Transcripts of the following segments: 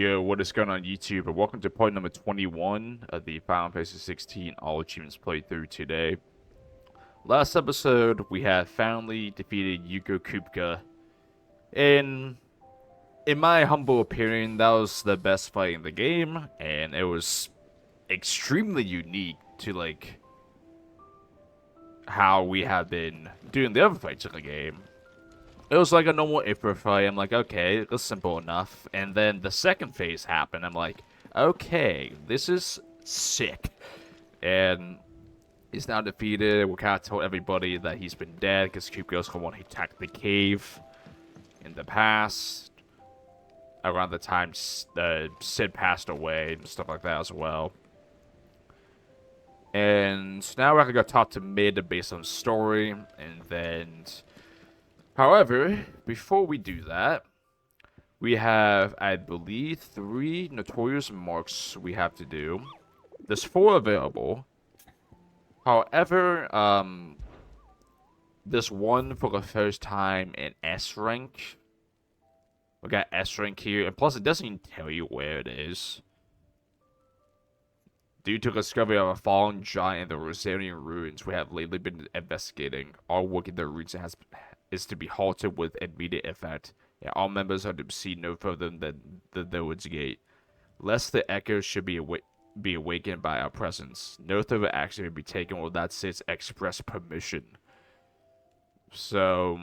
Yo, what is going on YouTube? And welcome to part number 21 of the Final Fantasy 16 All Achievements playthrough today. Last episode, we had finally defeated Yuko Kupka. And in my humble opinion, that was the best fight in the game. And it was extremely unique to, like, how we have been doing the other fights in the game. It was like a normal April fight. I'm like, okay, that's simple enough. And then the second phase happened. I'm like, okay, this is sick. And he's now defeated. We kind of told everybody that he's been dead because Kupko's the one who attacked the cave in the past. Around the time Sid passed away and stuff like that as well. And now we're going to go talk to Mid based on story. And then... However, before we do that, we have, I believe, 3 notorious marks we have to do. There's 4 available. However, there's one for the first time in S rank. We got S rank here, and plus it doesn't even tell you where it is. Due to the discovery of a fallen giant in the Rosarian ruins we have lately been investigating, our work in the region is to be halted with immediate effect, and all members are to see no further than the village gate, lest the echoes should be awakened by our presence. No further action will be taken without Sid's express permission. So,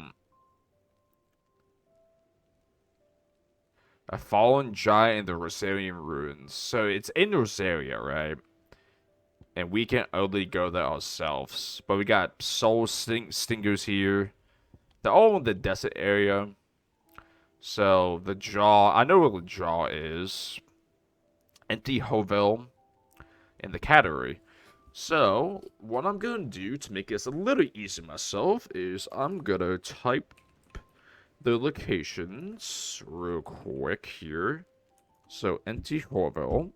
a fallen giant in the Rosarian ruins. So it's in Rosaria, right? And we can only go there ourselves. But we got soul stingers here. They're all in the desert area. So, the jaw... I know where the jaw is. Empty Hovel. In the category. So, what I'm going to do to make this a little easier myself is I'm going to type the locations real quick here. So, Empty Hovel.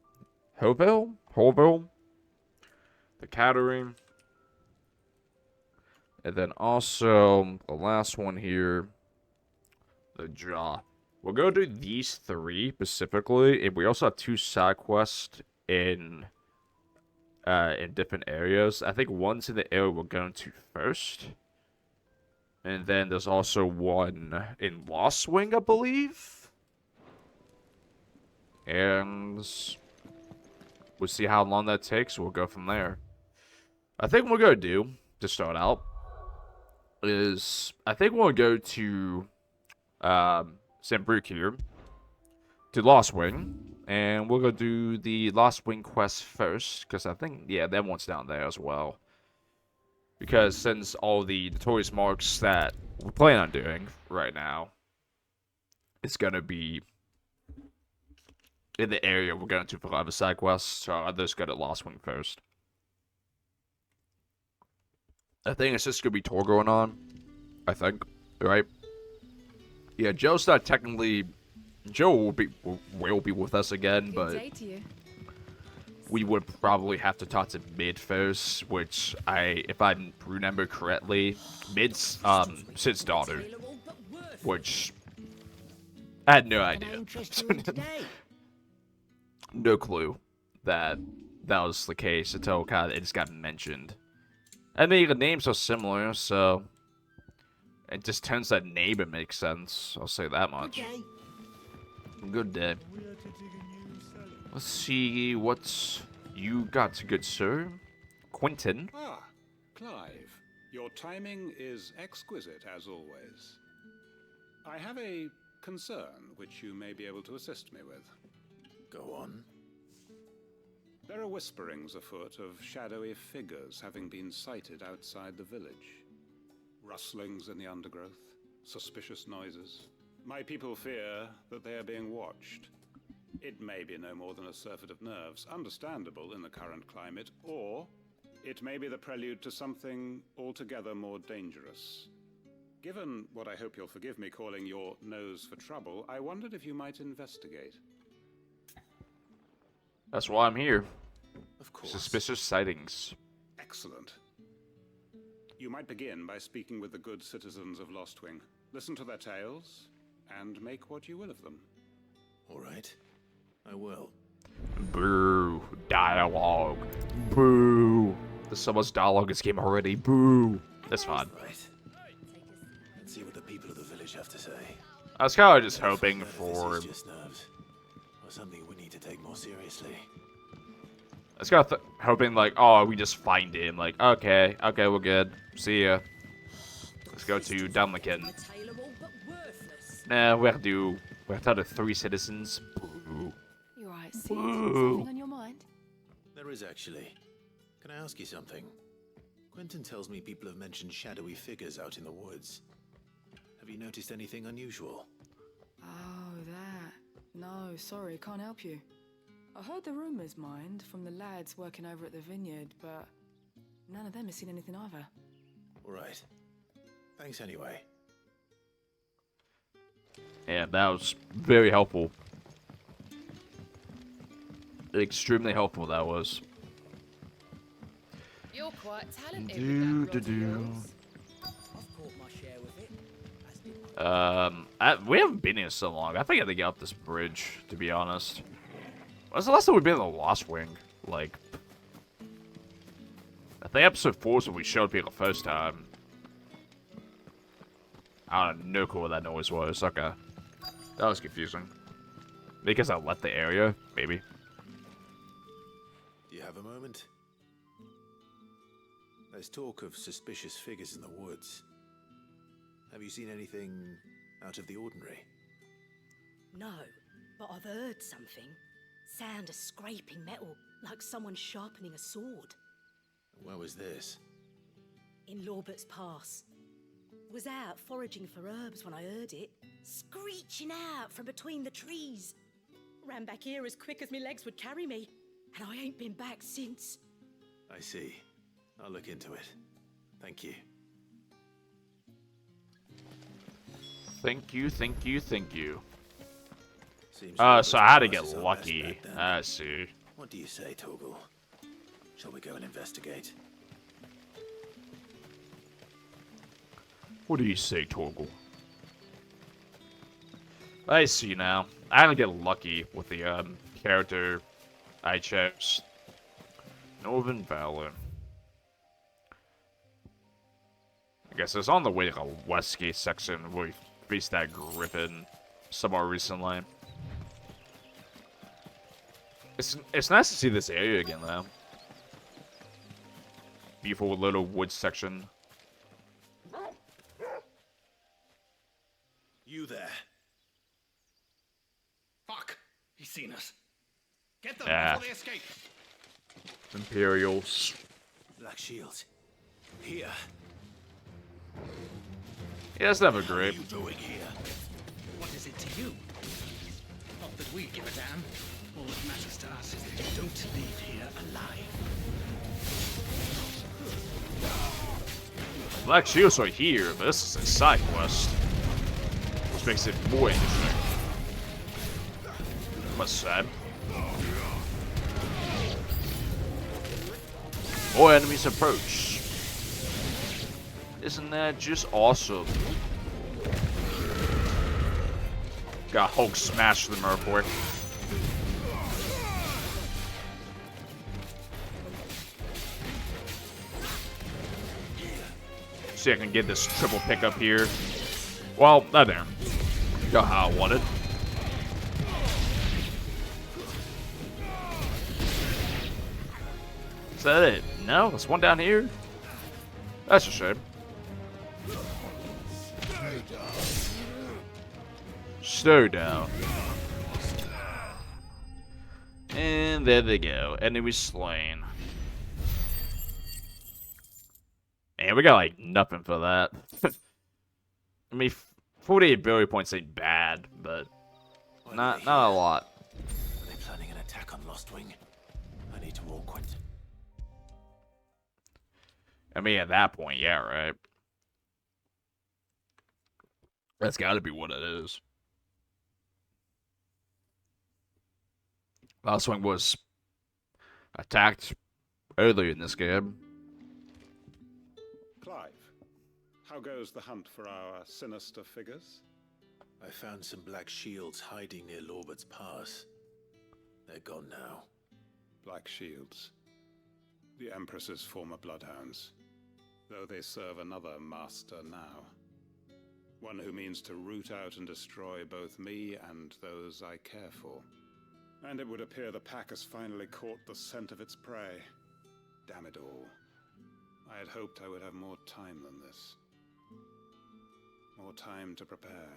Hovel. The category. And then also, the last one here, the jaw. We'll go do these 3 specifically, and we also have 2 side quests in different areas. I think one's in the area we're going to first. And then there's also one in Lost Wing, I believe. And we'll see how long that takes. We'll go from there. I think what we're going to do, to start out, is I think we'll go to Sandbrook here to Lost Wing, and we'll go do the Lost Wing quest first because I think that one's down there as well. Because since all the notorious marks that we plan on doing right now, it's gonna be in the area we're going to for other side quests, so I'll just go to Lost Wing first. I think it's just gonna be tour going on. I think, right? Yeah, Joe's not technically. Joe will be with us again, but we would probably have to talk to Mid first, which if I remember correctly, Mid's Sid's daughter, which I had no idea, no clue that was the case until kind of it just got mentioned. I mean, the names are similar, so it just turns that name it makes sense. I'll say that much. Okay. Good day. Let's see what you got, good sir. Quentin. Ah, Clive. Your timing is exquisite, as always. I have a concern which you may be able to assist me with. Go on. There are whisperings afoot of shadowy figures having been sighted outside the village. Rustlings in the undergrowth, suspicious noises. My people fear that they are being watched. It may be no more than a surfeit of nerves, understandable in the current climate, or it may be the prelude to something altogether more dangerous. Given what I hope you'll forgive me calling your nose for trouble, I wondered if you might investigate. That's why I'm here. Of course. Suspicious sightings. Excellent. You might begin by speaking with the good citizens of Lostwing. Listen to their tales, and make what you will of them. All right. will. Boo. Dialogue. Boo. There's so much dialogue in this game already. Boo. That's fine. Right. Let's see what the people of the village have to say. I was kind of just If hoping none of for... This is just nerves, or something we need to take more seriously. I was kind of hoping, like, oh, we just find him. Like, okay, we're good. See ya. Let's go to Dunlicken. Nah, we'll do the 3 citizens. Boo. You alright, Sid? Whoa. Something on your mind? There is actually. Can I ask you something? Quentin tells me people have mentioned shadowy figures out in the woods. Have you noticed anything unusual? Oh, that. No, sorry, can't help you. I heard the rumours, mind, from the lads working over at the vineyard, but none of them has seen anything either. All right. Thanks anyway. Yeah, that was very helpful. Extremely helpful, that was. You're quite talented with that rod of yours. I've caught my share with it. We haven't been here so long. I think I had to get up this bridge, to be honest. When's the last time we've been in the Lost Wing? Like, I think episode 4 is when we showed people the first time. I don't know, no clue what that noise was. Okay. That was confusing. Because I left the area, maybe. Do you have a moment? There's talk of suspicious figures in the woods. Have you seen anything out of the ordinary? No, but I've heard something. Sound of scraping metal, like someone sharpening a sword. Where was this? In Lorbert's Pass. Was out foraging for herbs when I heard it, screeching out from between the trees. Ran back here as quick as my legs would carry me, and I ain't been back since. I see. I'll look into it. Thank you. Thank you. Seems So I had to Lorbert's get Pass is our best lucky. bet, then. I see. What do you say, Torgal? Shall we go and investigate? What do you say, Torgal? I see now. I had to get lucky with the character I chose. Northern Valor. I guess it's on the way to the Westgate section where we faced that griffin somewhat recently. It's nice to see this area again, though. Beautiful little woods section. You there. Fuck! He's seen us. Get them Yeah. before they escape. Imperials. Black Shield. Here. Yeah, that's never What are great. you doing here? What is it to you? Not that we give a damn. All that matters to us is that you don't leave here alive. Black Shields are here, but this is a side quest. Which makes it more interesting. What's sad? More enemies approach. Isn't that just awesome? Got Hulk smash them real quick. See if I can get this triple pickup here. Well, not there. Got how I wanted. Is that it? No? There's one down here? That's a shame. Slow down. And there they go. Enemy slain. And we got like nothing for that. I mean, 48 ability points ain't bad, but Why are not they a here? lot. Are they planning an attack on Lost Wing? I need to warn Quentin. I mean, at that point, yeah, right? That's got to be what it is. Last one was attacked earlier in this game. Clive, how goes the hunt for our sinister figures? I found some black shields hiding near Lorbert's Pass. gone now. Black Shields. The Empress's former bloodhounds. Though they serve another master now. One who means to root out and destroy both me and those I care for. And it would appear the pack has finally caught the scent of its prey. Damn it all. I had hoped I would have more time than this. More time to prepare.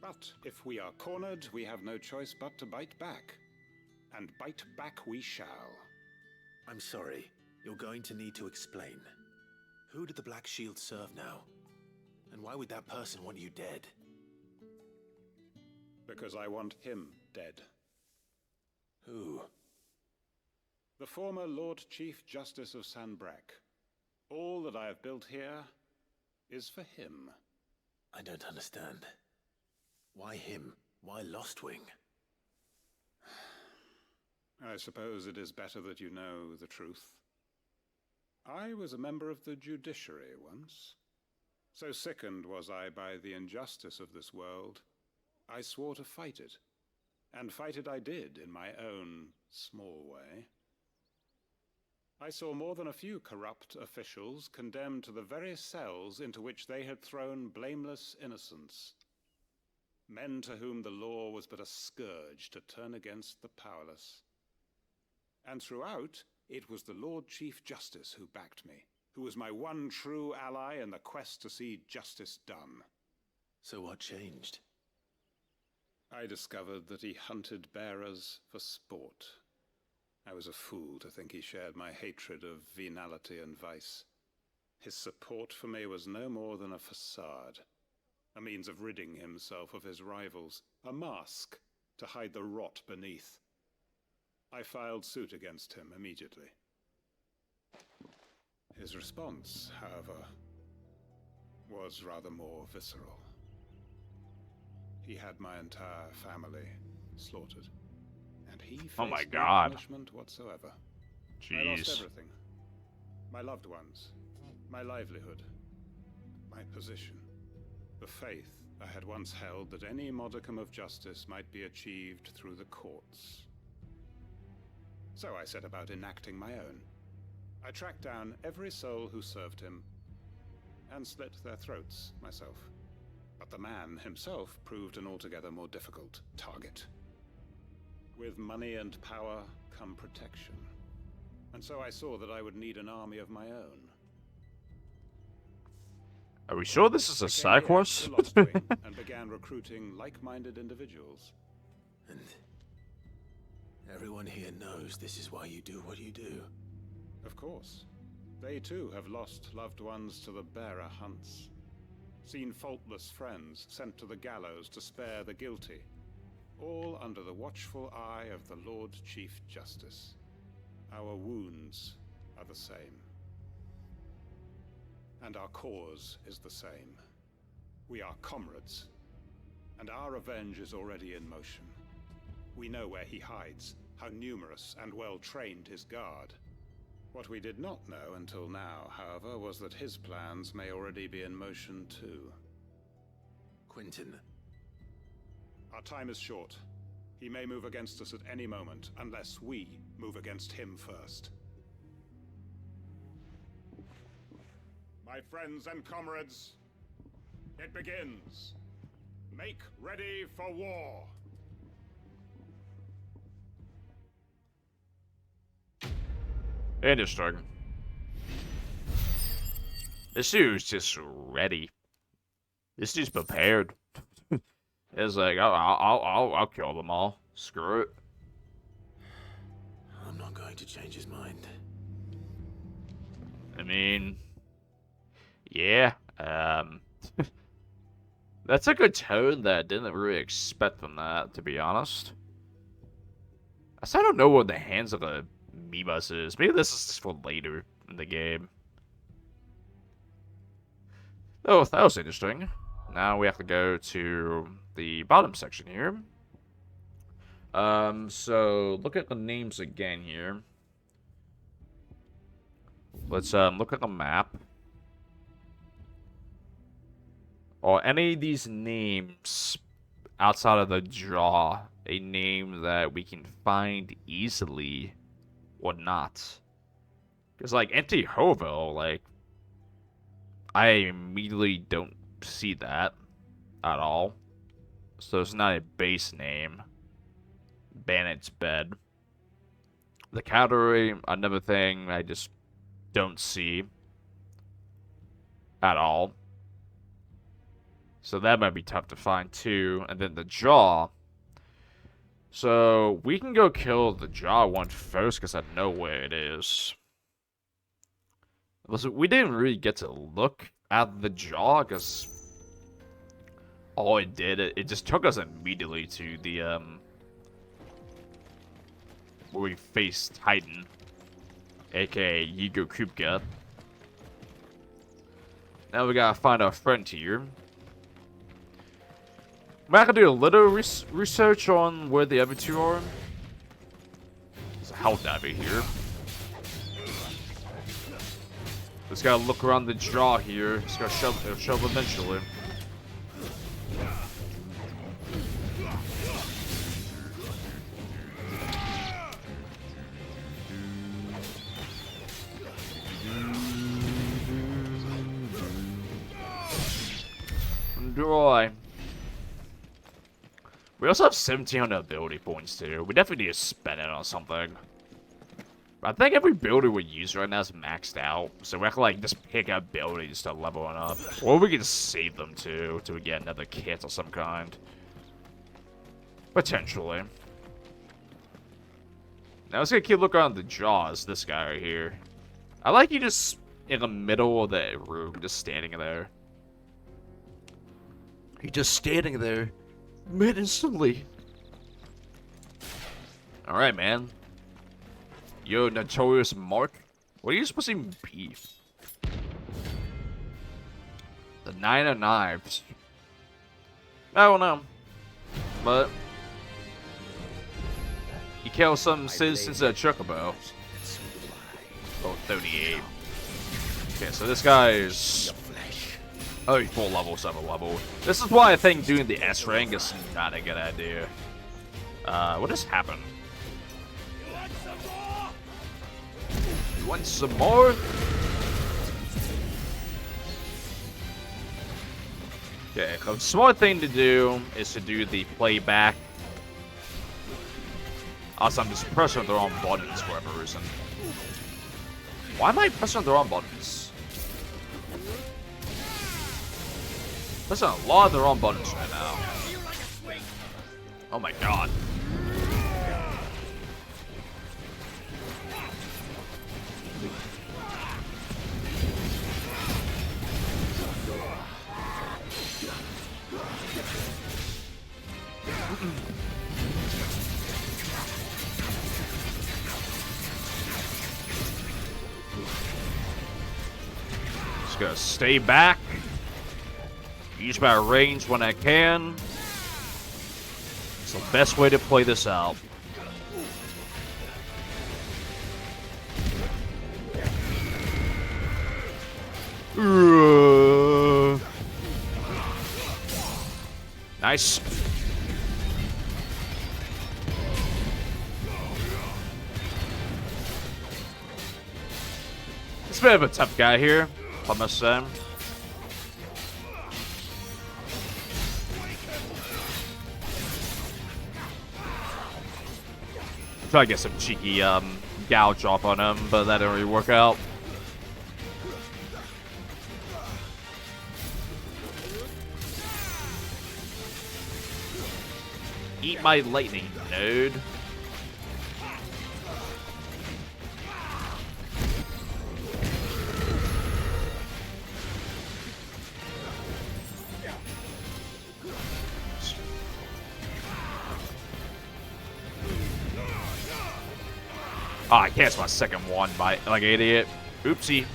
But if we are cornered, we have no choice but to bite back. And bite back we shall. I'm sorry. You're going to need to explain. Who did the Black Shield serve now? And why would that person want you dead? Because I want him dead. Who? The former Lord Chief Justice of Sanbreque. All that I have built here is for him. I don't understand. Why him? Why Lostwing? I suppose it is better that you know the truth. I was a member of the judiciary once. So sickened was I by the injustice of this world, I swore to fight it. And fight it I did in my own small way. I saw more than a few corrupt officials condemned to the very cells into which they had thrown blameless innocents. Men to whom the law was but a scourge to turn against the powerless. And throughout, it was the Lord Chief Justice who backed me, who was my one true ally in the quest to see justice done. So what changed? I discovered that he hunted bearers for sport. I was a fool to think he shared my hatred of venality and vice. His support for me was no more than a facade, a means of ridding himself of his rivals, a mask to hide the rot beneath. I filed suit against him immediately. His response, however, was rather more visceral. He had my entire family slaughtered, and he faced Oh my no God. punishment whatsoever. I lost Jeez. everything. My loved ones, my livelihood, my position, the faith I had once held that any modicum of justice might be achieved through the courts. So I set about enacting my own. I tracked down every soul who served him, and slit their throats myself. But the man himself proved an altogether more difficult target. With money and power come protection. And so I saw that I would need an army of my own. Are we sure this is a I side came here quest? to Lost Wing and began recruiting like-minded individuals. And everyone here knows this is why you do what you do. Of course. They too have lost loved ones to the bearer hunts. Seen faultless friends sent to the gallows to spare the guilty. All under the watchful eye of the Lord Chief Justice. Our wounds are the same. And our cause is the same. We are comrades. And our revenge is already in motion. We know where he hides, how numerous and well-trained his guard. What we did not know until now, however, was that his plans may already be in motion too. Quentin, Our time is short. He may move against us at any moment, unless we move against him first. My friends and comrades, it begins. Make ready for war. Interesting. This dude's just ready. This dude's prepared. It's like I'll kill them all. Screw it. I'm not going to change his mind. I mean, yeah. That's a good tone that I didn't really expect from that, to be honest. I still don't know what the hands of the Mebus is. Maybe this is just for later in the game. Oh, that was interesting. Now we have to go to the bottom section here. So look at the names again here. Let's look at the map. Are any of these names outside of the jaw a name that we can find easily or not. Because, like, Empty Hovel, like, I immediately don't see that at all. So it's not a base name. Bandit's Bed. The category, another thing I just don't see at all. So that might be tough to find too. And then the jaw. So we can go kill the jaw one first because I know where it is. Listen, we didn't really get to look at the jaw because all it did, it just took us immediately to the where we faced Titan, aka Yigo Kupka. Now we gotta find our friend here. I'm gonna do a little research on where the other two are. There's a hell diver here. Just gotta look around the jaw here. Just gotta shove eventually. Enjoy. We also have 1,700 ability points too. We definitely need to spend it on something. I think every ability we use right now is maxed out, so we have to like just pick up abilities to level it up, or we can save them too till we get another kit of some kind. Potentially. Now let's keep looking on the jaws. This guy right here. I like you just in the middle of the room, just standing there. He's just standing there. Menacingly. Alright, man. Yo, Notorious Mark. What are you supposed to be? The 9 of Knives. I don't know. But he killed some citizens at Chocobo. Oh, 38. Okay, so this guy is... Oh, he's 4 levels, 7 level. This is why I think doing the S rank is not a good idea. What just happened? You want some more? Okay, the smart thing to do is to do the playback. Also, I'm just pressing the wrong buttons for whatever reason. Why am I pressing the wrong buttons? Pressing a lot of the wrong buttons right now. Oh my god. Just gonna stay back. Use my range when I can. It's the best way to play this out. Nice. It's a bit of a tough guy here, I must say. Try to get some cheeky gouge off on him, but that didn't really work out. Eat my lightning, nerd. Oh, I can't. It's my second one by like an idiot. Oopsie.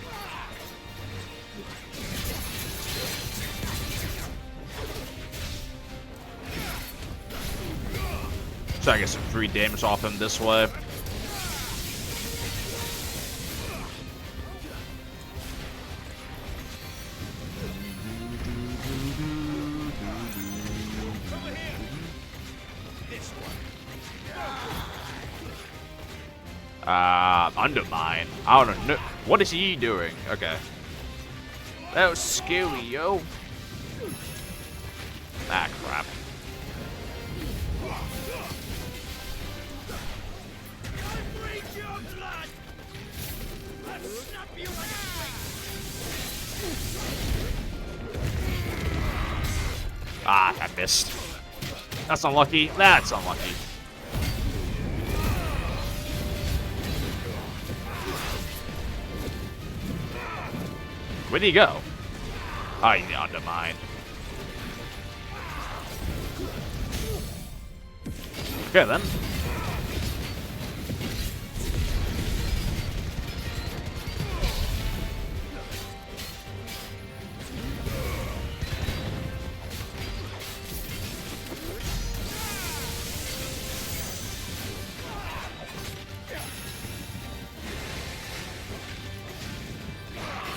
Try to get some free damage off him this way. Undermine. I don't know. What is he doing? Okay. That was scary, yo. Ah, crap. Ah, I missed. That's unlucky. That's unlucky. Where'd he go? Oh, he undermined. Okay, then.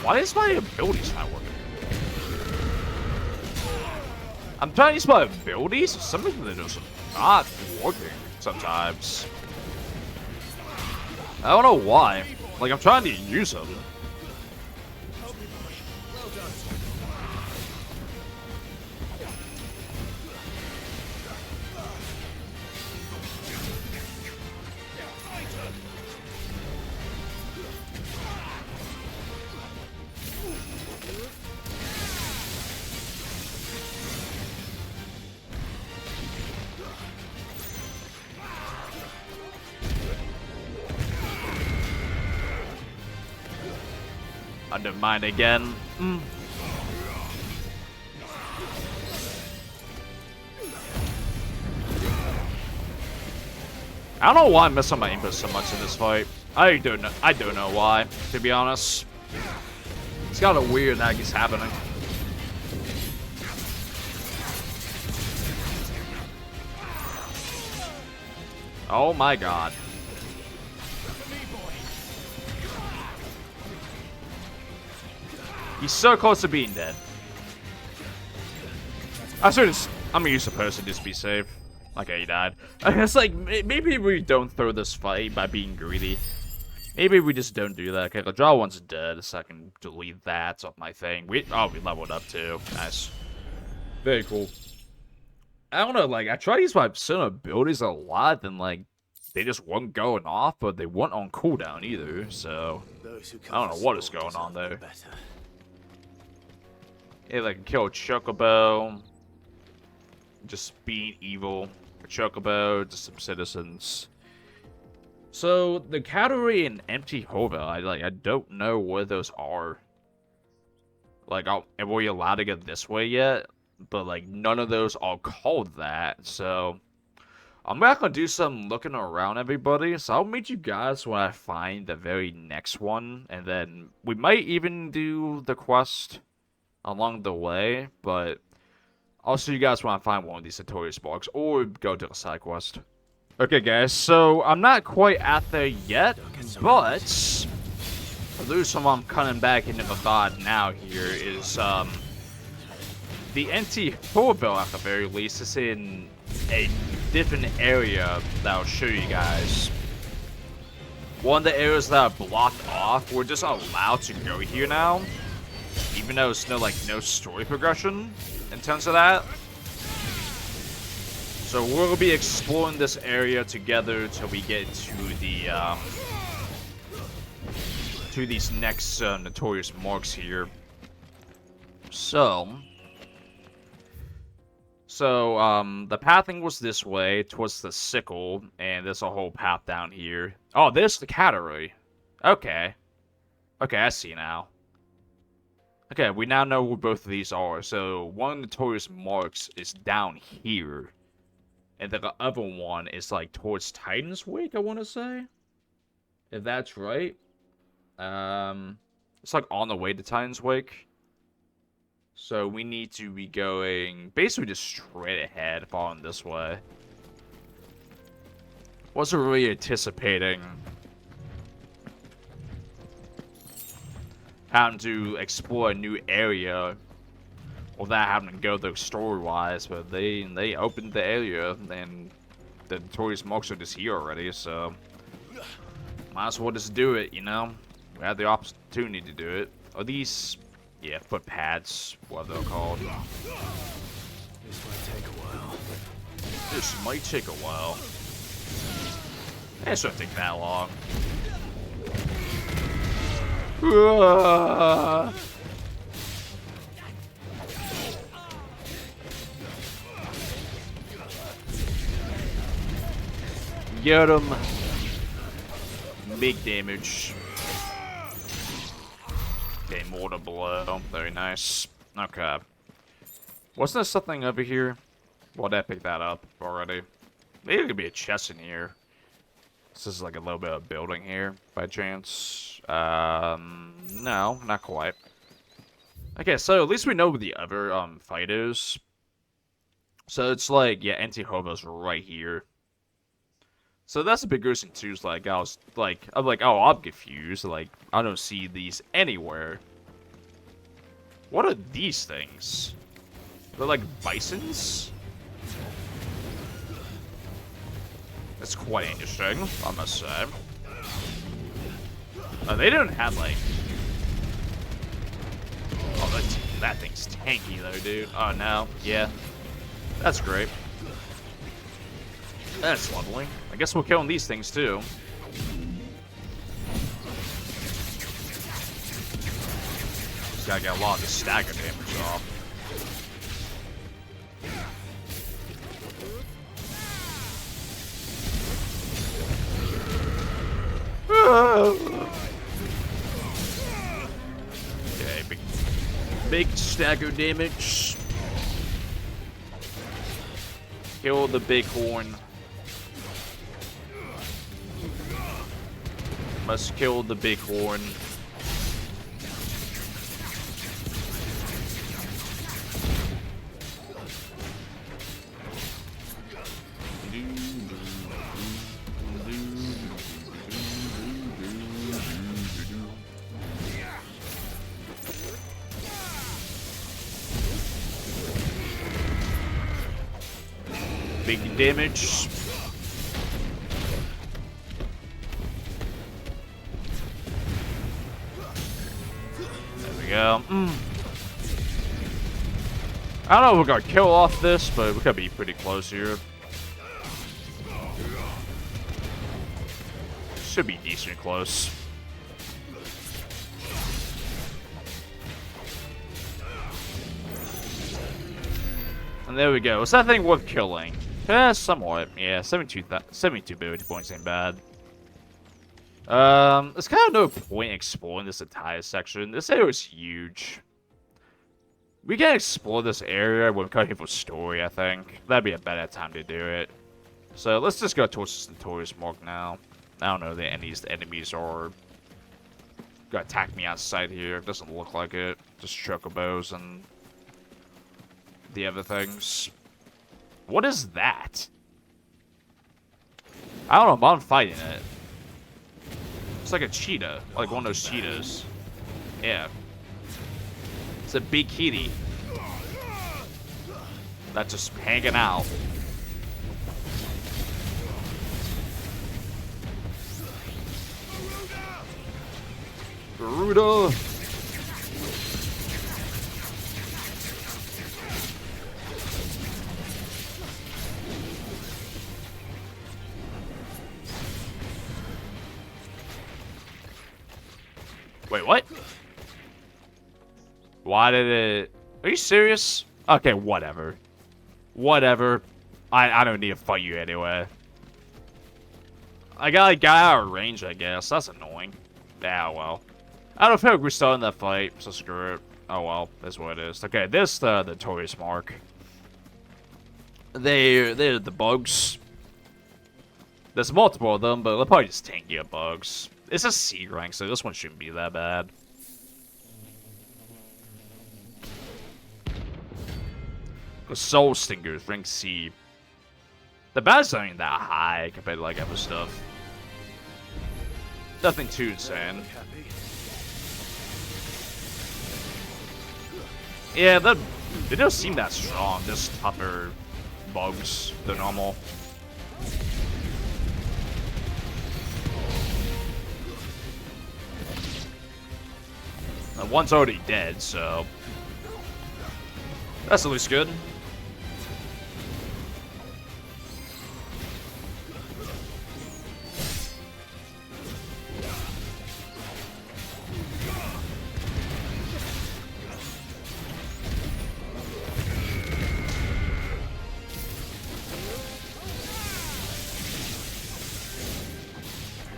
Why is my abilities not working? I'm trying to use my abilities, something that is not working sometimes. I don't know why. Like, I'm trying to use them. Undermine again. I don't know why I'm missing my input so much in this fight. I don't know why, to be honest. It's kind of weird that it's happening. Oh my god. He's so close to being dead. I'm gonna use a person just to be safe. Okay, he died. It's like, maybe we don't throw this fight by being greedy. Maybe we just don't do that. Okay, the draw one's dead, so I can delete that off my thing. We leveled up too. Nice. Very cool. I don't know, like, I try to use my certain abilities a lot, and like, they just weren't going off, but they weren't on cooldown either, so I don't know what is going on there. Yeah, like, kill a Chocobo. Just being evil. A Chocobo, just some citizens. So, the category and empty hovel, I don't know where those are. Like, are we allowed to get this way yet? But, like, none of those are called that, so I'm not gonna do some looking around, everybody, so I'll meet you guys when I find the very next one, and then we might even do the quest along the way, but I'll see you guys when I find one of these notorious marks, or go to the side quest. Okay, guys, so I'm not quite at there yet, but the reason why I'm coming back into the thought now here is, the empty hovel, at the very least, is in a different area that I'll show you guys. One of the areas that are blocked off, we're just allowed to go here now, even though it's no story progression in terms of that. So we'll be exploring this area together till we get to the to these next notorious marks here. So the pathing was this way towards the sickle, and there's a whole path down here. Oh, there's the category. Okay, I see now. Okay, we now know where both of these are. So one of the notorious marks is down here, and then the other one is like towards Titan's Wake, I want to say, if that's right. It's like on the way to Titan's Wake. So we need to be going basically just straight ahead, following this way. Wasn't really anticipating having to explore a new area without having to go there story-wise, but they opened the area, and the notorious marks are just here already, so Might as well just do it, you know? We had the opportunity to do it. Are these... Yeah, foot pads, what they're called. This might take a while. This might take a while. It shouldn't take that long. Get him. Big damage. Okay, mortar blow. Very nice. Okay. Wasn't there something over here? Well, I picked that up already. Maybe there could be a chest in here. This is like a little bit of building here, by chance. No, not quite. Okay, so at least we know where the other fight is. So it's like, yeah, anti-hobo's right here. So that's a big reason too. Is like I'm like, oh, I'm confused. Like I don't see these anywhere. What are these things? They're like bisons. That's quite interesting, I must say. They don't have like. Oh, that thing's tanky though, dude. Oh no, yeah, that's great. That's lovely. I guess we're killing these things too. Just gotta get a lot of the stagger damage off. Okay, big stagger damage. Kill the bighorn. Must kill the bighorn. Big damage. There we go. I don't know if we're gonna kill off this, but we could be pretty close here. Should be decent close. And there we go. Is that thing worth killing? Somewhat. Yeah, 72 ability points ain't bad. There's kind of no point exploring this entire section. This area is huge. We can explore this area when we come here for story, I think. That'd be a better time to do it. So let's just go towards this notorious mark now. I don't know that any enemies are gonna attack me outside here. It doesn't look like it. Just chocobos and the other things. What is that? I don't know, but I'm fighting it. It's like a cheetah. Like one of those cheetahs. Yeah. It's a big kitty. That's just hanging out. Garuda! Wait, what? Why did it... Are you serious? Okay, whatever. Whatever. I don't need to fight you anyway. I got out of range, I guess. That's annoying. Yeah, well. I don't feel like we're starting that fight, so screw it. Oh well, that's what it is. Okay, this the notorious mark. They're the bugs. There's multiple of them, but they're probably just tankier bugs. It's a C rank, so this one shouldn't be that bad. The Soul Stingers, rank C. The bad's not even that high compared to like other stuff. Nothing too insane. Yeah, they don't seem that strong, just tougher bugs than normal. And one's already dead, so that's at least good.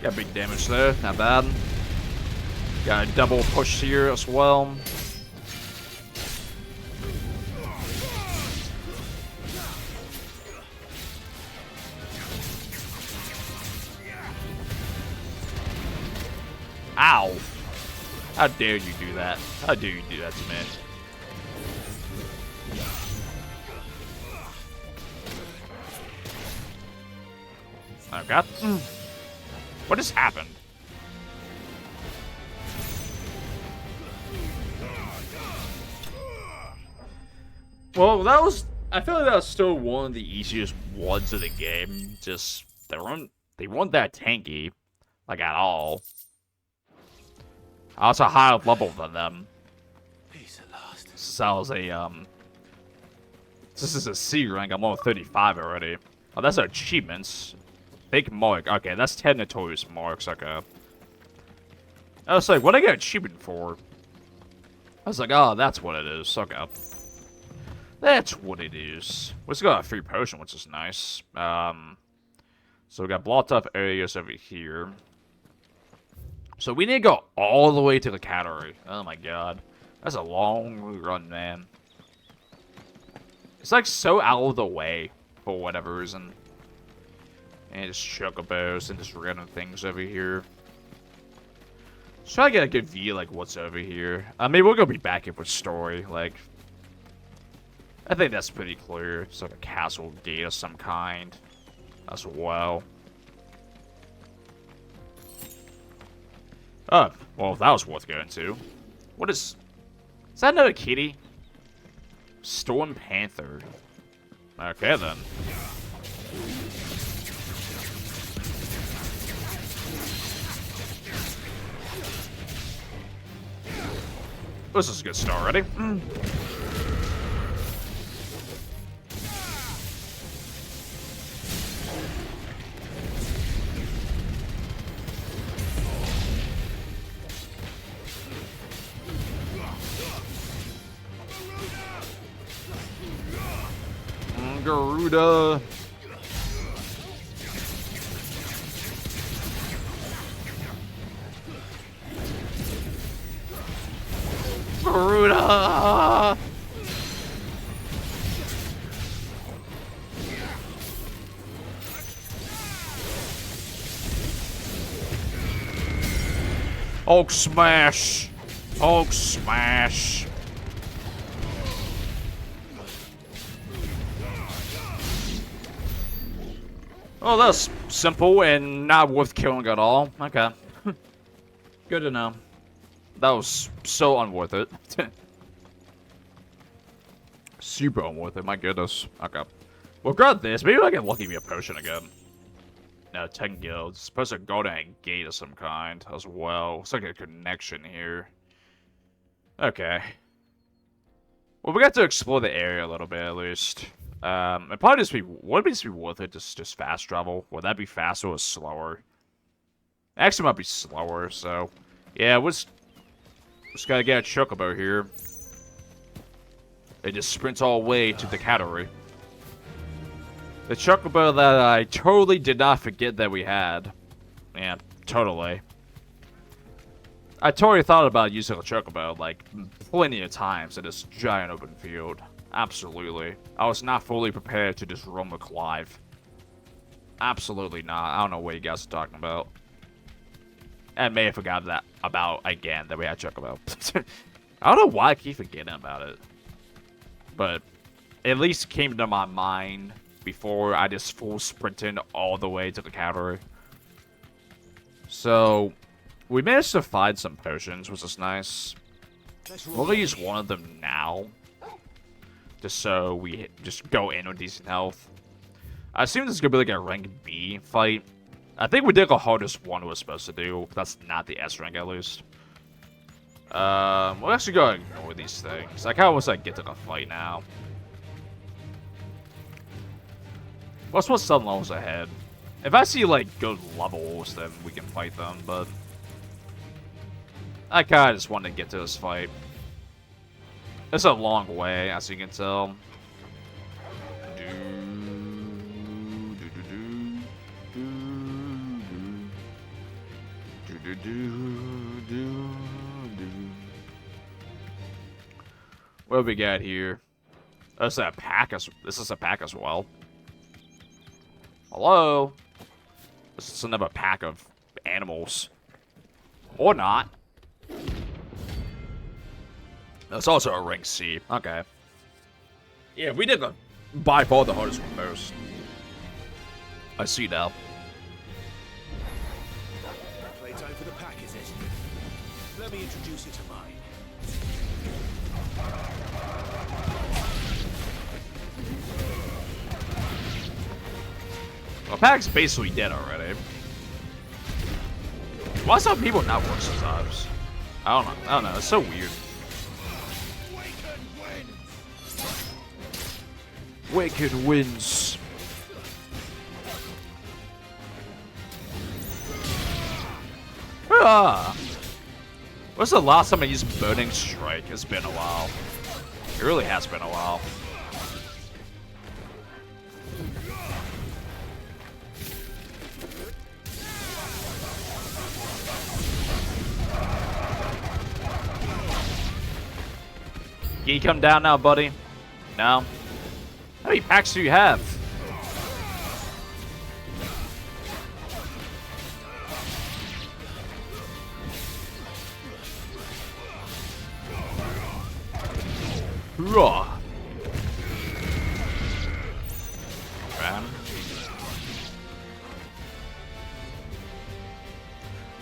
Got big damage there, not bad. Got a double push here as well. Ow! How dare you do that? How dare you do that to me? Oh god. What just happened? Well, that was... I feel like that was still one of the easiest ones of the game. Just, they weren't that tanky. Like, at all. I was a higher level than them. Peace at last. This is a C rank, I'm on 35 already. Oh, that's achievements. Big mark. Okay, that's 10 notorious marks. Okay. I was like, what did I get achievement for? I was like, oh, that's what it is. Okay. That's what it is. We still got a free potion, which is nice. So we got blocked off areas over here. So we need to go all the way to the category. Oh my god. That's a long run, man. It's like so out of the way for whatever reason. And just chocobos and just random things over here. Just try to get a good view, like, what's over here. Maybe we'll go be back in with story, like... I think that's pretty clear. It's like a castle gate of some kind. As well. Oh, well, that was worth going to. What is... Is that another kitty? Storm Panther. Okay, then. This is a good start already. Garuda. Garuda. Hulk smash. Hulk smash. Oh, that's simple and not worth killing at all. Okay. Good to know. That was so unworth it. Super unworth it, my goodness. Okay. Well, grab this. Maybe I get lucky with a potion again. No, 10 guilds. It's supposed to go to a gate of some kind as well. It's like a connection here. Okay. Well, we got to explore the area a little bit at least. It probably just would it just be worth it just fast travel? Would that be faster or slower? Actually, it might be slower. So, yeah, we just gotta get a chocobo here. It just sprints all the way to the category. The chocobo that I totally did not forget that we had. Yeah, totally. I totally thought about using a chocobo like plenty of times in this giant open field. Absolutely. I was not fully prepared to just run with Clive. Absolutely not. I don't know what you guys are talking about. I may have forgotten that again that we had Chocobo. I don't know why I keep forgetting about it. But it at least came to my mind before I just full sprinted all the way to the cavalry. So we managed to find some potions, which is nice. We're gonna use one of them now. Just so we just go in with decent health. I assume this is gonna be like a rank B fight. I think we did the hardest one we were supposed to do. That's not the S rank at least. We'll actually go ahead and ignore these things. I kind of want to get to the fight now. What's some levels ahead? If I see like good levels, then we can fight them. But I kind of just want to get to this fight. It's a long way, as you can tell. What do we got here? This is a pack as well. Hello? This is another pack of animals. Or not. That's also a ring C. Okay. Yeah, we did the by far the hardest one first. I see now. Playtime for the pack, is it? Let me introduce you to mine. Well, pack's basically dead already. Why some people not work sometimes? I don't know. It's so weird. Wicked wins. Ah. What's the last time I used Burning Strike? It's been a while. It really has been a while. Can you come down now, buddy? No? How many packs do you have? Raw. Man.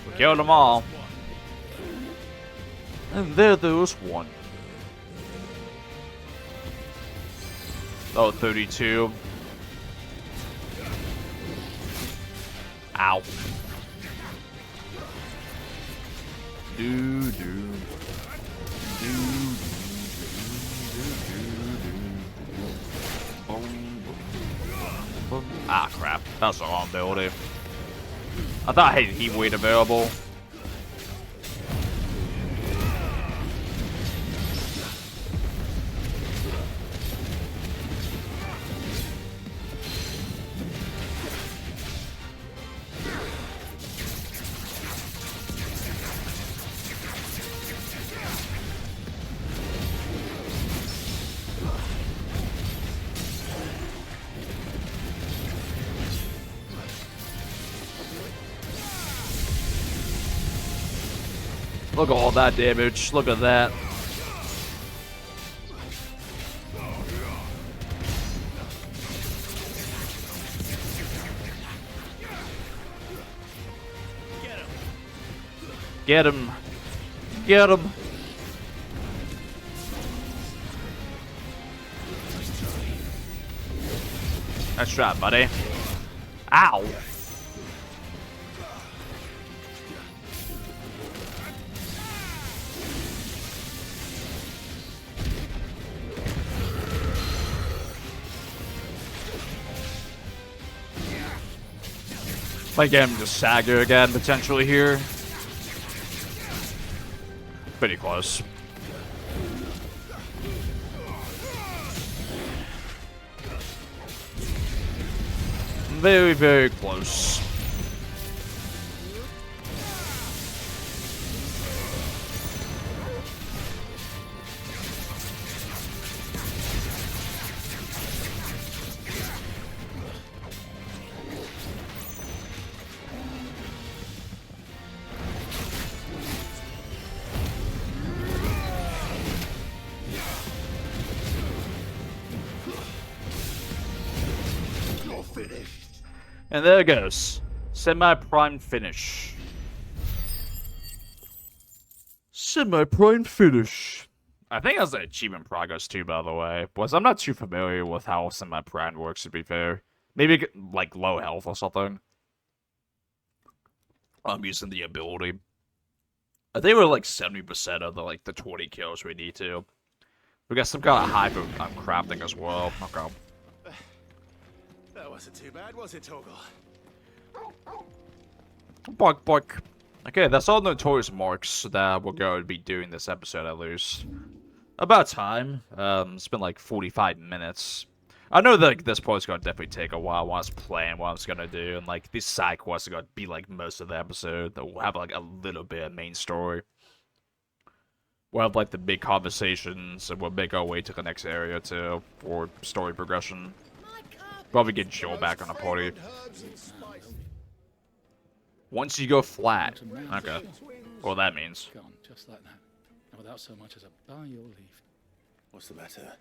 We killed them all. And there was one. Oh, 32. Ow. Ah, crap. That's the wrong ability. I thought I had heat weight available. Look at all that damage. Look at that. Get him. Get him. Nice shot, buddy. Ow. Might get him to Saga again, potentially here. Pretty close. Very, very close. And there it goes. Semi-prime finish. Semi-prime finish. I think that's an achievement progress too, by the way. Because I'm not too familiar with how semi-prime works, to be fair. Maybe like low health or something. I'm using the ability. I think we're like 70% of the 20 kills we need to. We got some kind of hype of crafting as well. Okay. That wasn't too bad, was it, Torgal? Bark, bark. Okay, that's all the notorious marks that we're going to be doing this episode at least. About time. It's been like 45 minutes. I know that this part's gonna definitely take a while once plan what I was gonna do, and like these side quests are gonna be like most of the episode. That we'll have like a little bit of main story. We'll have like the big conversations, and we'll make our way to the next area too for story progression. Probably get Joel back on the party. Once you go flat. Okay. Well, that means. Gone, just like that. And without so much as a by your leave. What's the matter?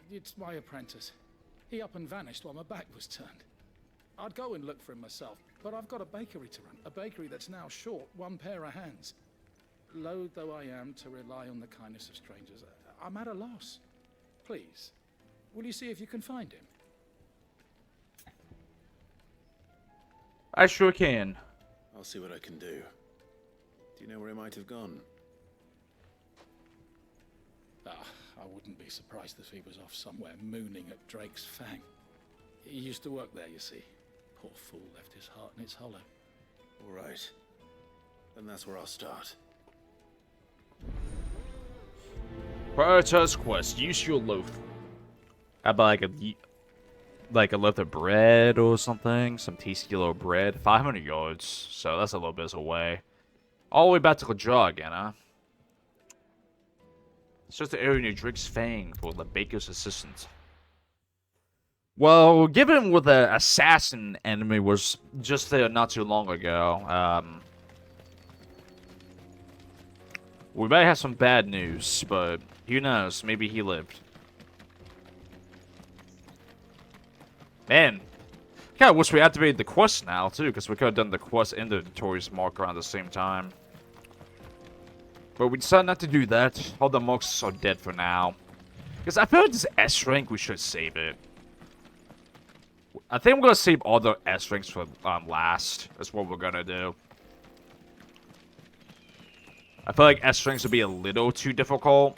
It's my apprentice. He up and vanished while my back was turned. I'd go and look for him myself, but I've got a bakery to run. A bakery that's now short one pair of hands. Loath though I am to rely on the kindness of strangers, I'm at a loss. Please, will you see if you can find him? I sure can. I'll see what I can do. Do you know where he might have gone? I wouldn't be surprised if he was off somewhere mooning at Drake's Fang. He used to work there, you see. Poor fool left his heart in its hollow. All right. Then that's where I'll start. Prioritize quest. Use your loaf. How about like a loaf of bread or something? Some tasty little bread. 500 yards. So that's a little bit away. All the way back to the jug, you know? It's just the area near Drake's Fang for the baker's assistant. Well, given what the assassin enemy was just there not too long ago, we might have some bad news, but who knows? Maybe he lived. Man, I kinda wish we activated the quest now, too, because we could have done the quest and the notorious mark around the same time. But we decided not to do that. All the marks are dead for now. Because I feel like this S rank, we should save it. I think we're gonna save all the S ranks for last. That's what we're gonna do. I feel like S ranks would be a little too difficult.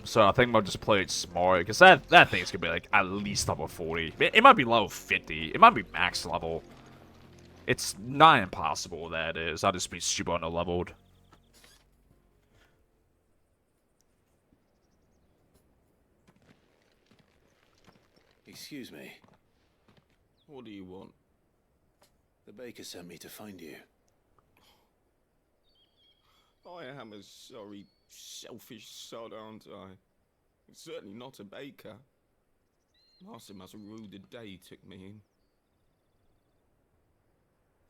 So I think we'll just play it smart. Because that thing's gonna be like at least level 40. It might be level 50. It might be max level. It's not impossible that it is. I'll just be super underleveled. Excuse me. What do you want? The baker sent me to find you. I am a sorry, selfish sod, aren't I? I'm certainly not a baker. Master must have ruled the day he took me in.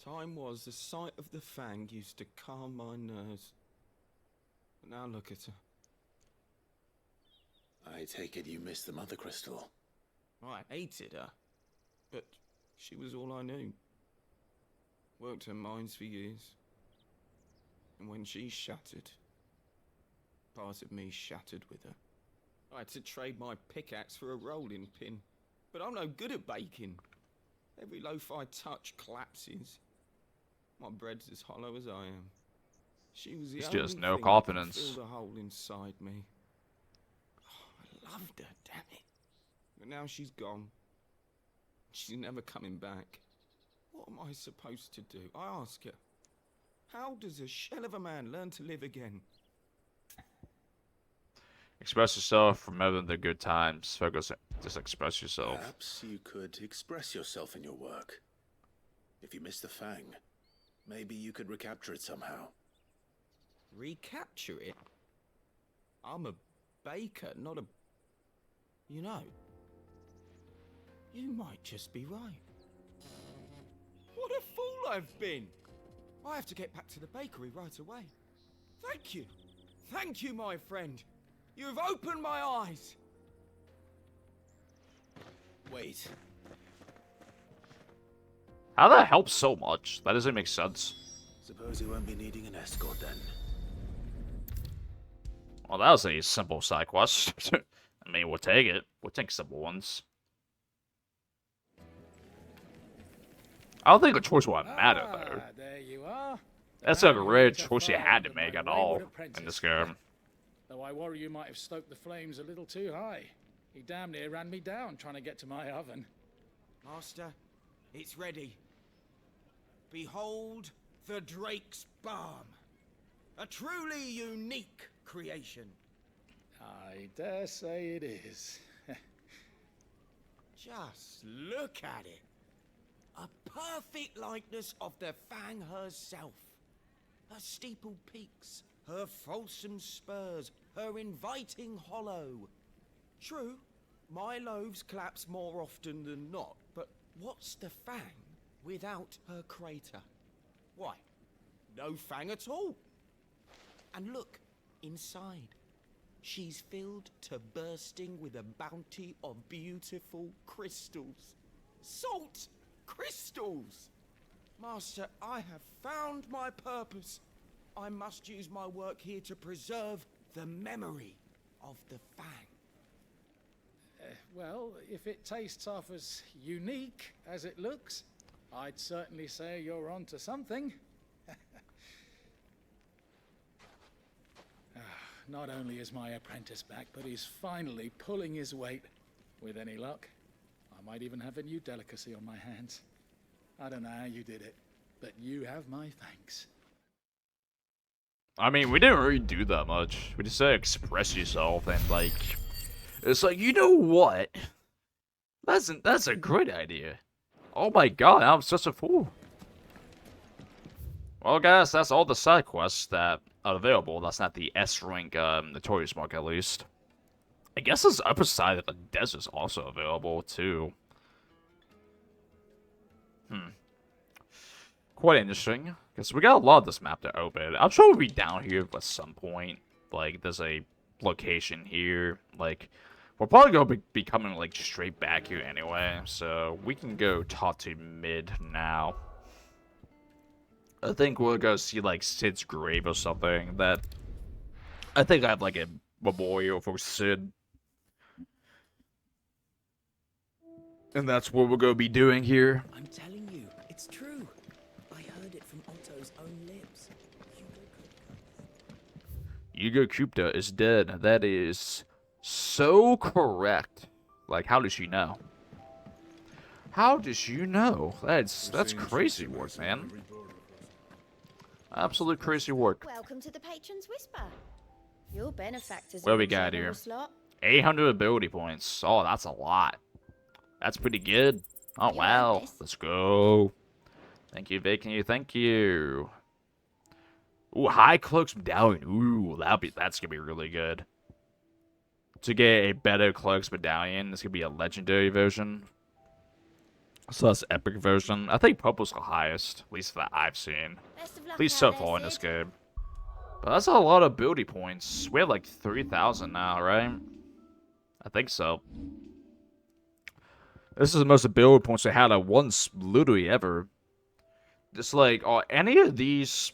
Time was the sight of the Fang used to calm my nerves. But now look at her. I take it you missed the Mother Crystal. I hated her, but she was all I knew. Worked her mines for years. And when she shattered, part of me shattered with her. I had to trade my pickaxe for a rolling pin, but I'm no good at baking. Every loaf I touch collapses. My bread's as hollow as I am. She was the It's only just no thing confidence. that could fill the hole inside me. I loved her, damn it. But now she's gone. She's never coming back. What am I supposed to do? I ask her. How does a shell of a man learn to live again? Express yourself, remember the good times. Focus, just express yourself. Perhaps you could express yourself in your work. If you missed the Fang, maybe you could recapture it somehow. Recapture it? I'm a baker, not a... You know, you might just be right. What a fool I've been! I have to get back to the bakery right away. Thank you. Thank you, my friend. You have opened my eyes. Wait. How that helps so much? That doesn't make sense. Suppose you won't be needing an escort then. Well, that was a simple side quest. I mean, we'll take it. We'll take simple ones. I don't think the choice will matter, though. There you are. That's a Man rare lit a choice you fire had to under my make at wayward all in apprentice. this game. Though I worry you might have stoked the flames a little too high. He damn near ran me down trying to get to my oven. Master, it's ready. Behold the Drake's Balm. A truly unique creation. I dare say it is. Just look at it. A perfect likeness of the Fang herself. Her steepled peaks, her fulsome spurs, her inviting hollow. True, my loaves collapse more often than not, but what's the Fang without her crater? Why, no Fang at all. And look, inside. She's filled to bursting with a bounty of beautiful crystals. Salt crystals! Master, I have found my purpose. I must use my work here to preserve the memory of the Fang. Well, if it tastes half as unique as it looks, I'd certainly say you're onto something. Not only is my apprentice back, but he's finally pulling his weight. With any luck, I might even have a new delicacy on my hands. I don't know how you did it, but you have my thanks. I mean, we didn't really do that much. We just said express yourself and like, it's like, you know what? That's a great idea. Oh my god, I'm such a fool. Well, guys, that's all the side quests that are available. That's not the S rank notorious mark, at least. I guess this upper side of the desert is also available too. Quite interesting, because we got a lot of this map to open. I'm sure we'll be down here at some point. Like, there's a location here. Like, we're probably going to be coming, like, straight back here anyway. So, we can go talk to Mid now. I think we'll go see, like, Sid's grave or something. That, I think I have, like, a memorial for Sid. And that's what we're going to be doing here. I'm telling you, it's true. I heard it from Otto's own lips. Hugo Kupta is dead. That is so correct. Like, how does she know? How does she know? That's crazy work, man. Absolute crazy work. Welcome to the Patron's Whisper. Your benefactors. What we got here? 800 ability points. Oh, that's a lot. That's pretty good. Oh, wow. Let's go. Thank you, Vicky. Thank you. Ooh, High Cloak's Medallion. Ooh, that's gonna be really good. To get a better Cloak's Medallion, this could be a legendary version. So that's epic version. I think Purple's the highest, at least that I've seen. At least so far in this game. But that's a lot of ability points. We have like 3,000 now, right? I think so. This is the most ability points I had at once, literally ever. Just like, any of these...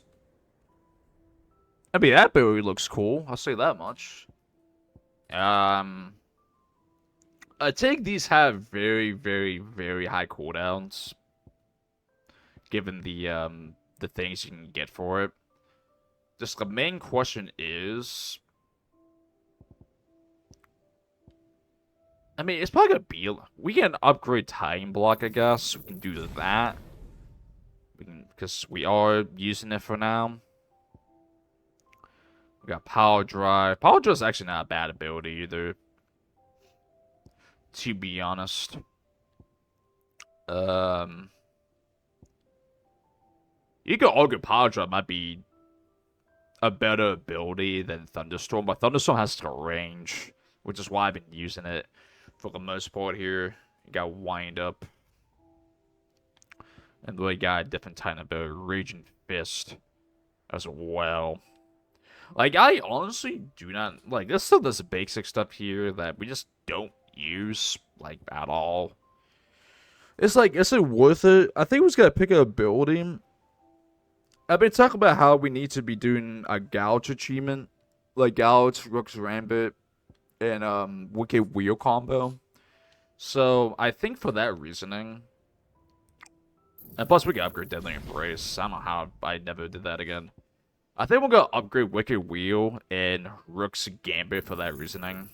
I mean, that ability looks cool. I'll say that much. I think these have very, very, very high cooldowns. Given the things you can get for it. Just the main question is... I mean, it's probably gonna be... We can upgrade Time Block, I guess. We can do that. Because we are using it for now. We got Power Drive. Power Drive is actually not a bad ability either. To be honest. You could argue Power Drive might be a better ability than Thunderstorm, but Thunderstorm has the range, which is why I've been using it for the most part here. You got Wind Up. And we got a different type of ability, Raging Fist, as well. Like, I honestly do not... Like, there's still this basic stuff here that we just don't use, like, at all. It's like, is it worth it? I think we just gotta pick an ability. I've been talking about how we need to be doing a Gouge achievement. Like, Gouge, Rook's Rambit, and, Wicked Wheel combo. So, I think for that reasoning... And plus, we can upgrade Deadly Embrace. I don't know how I never did that again. I think we're gonna upgrade Wicked Wheel and Rook's Gambit for that reasoning.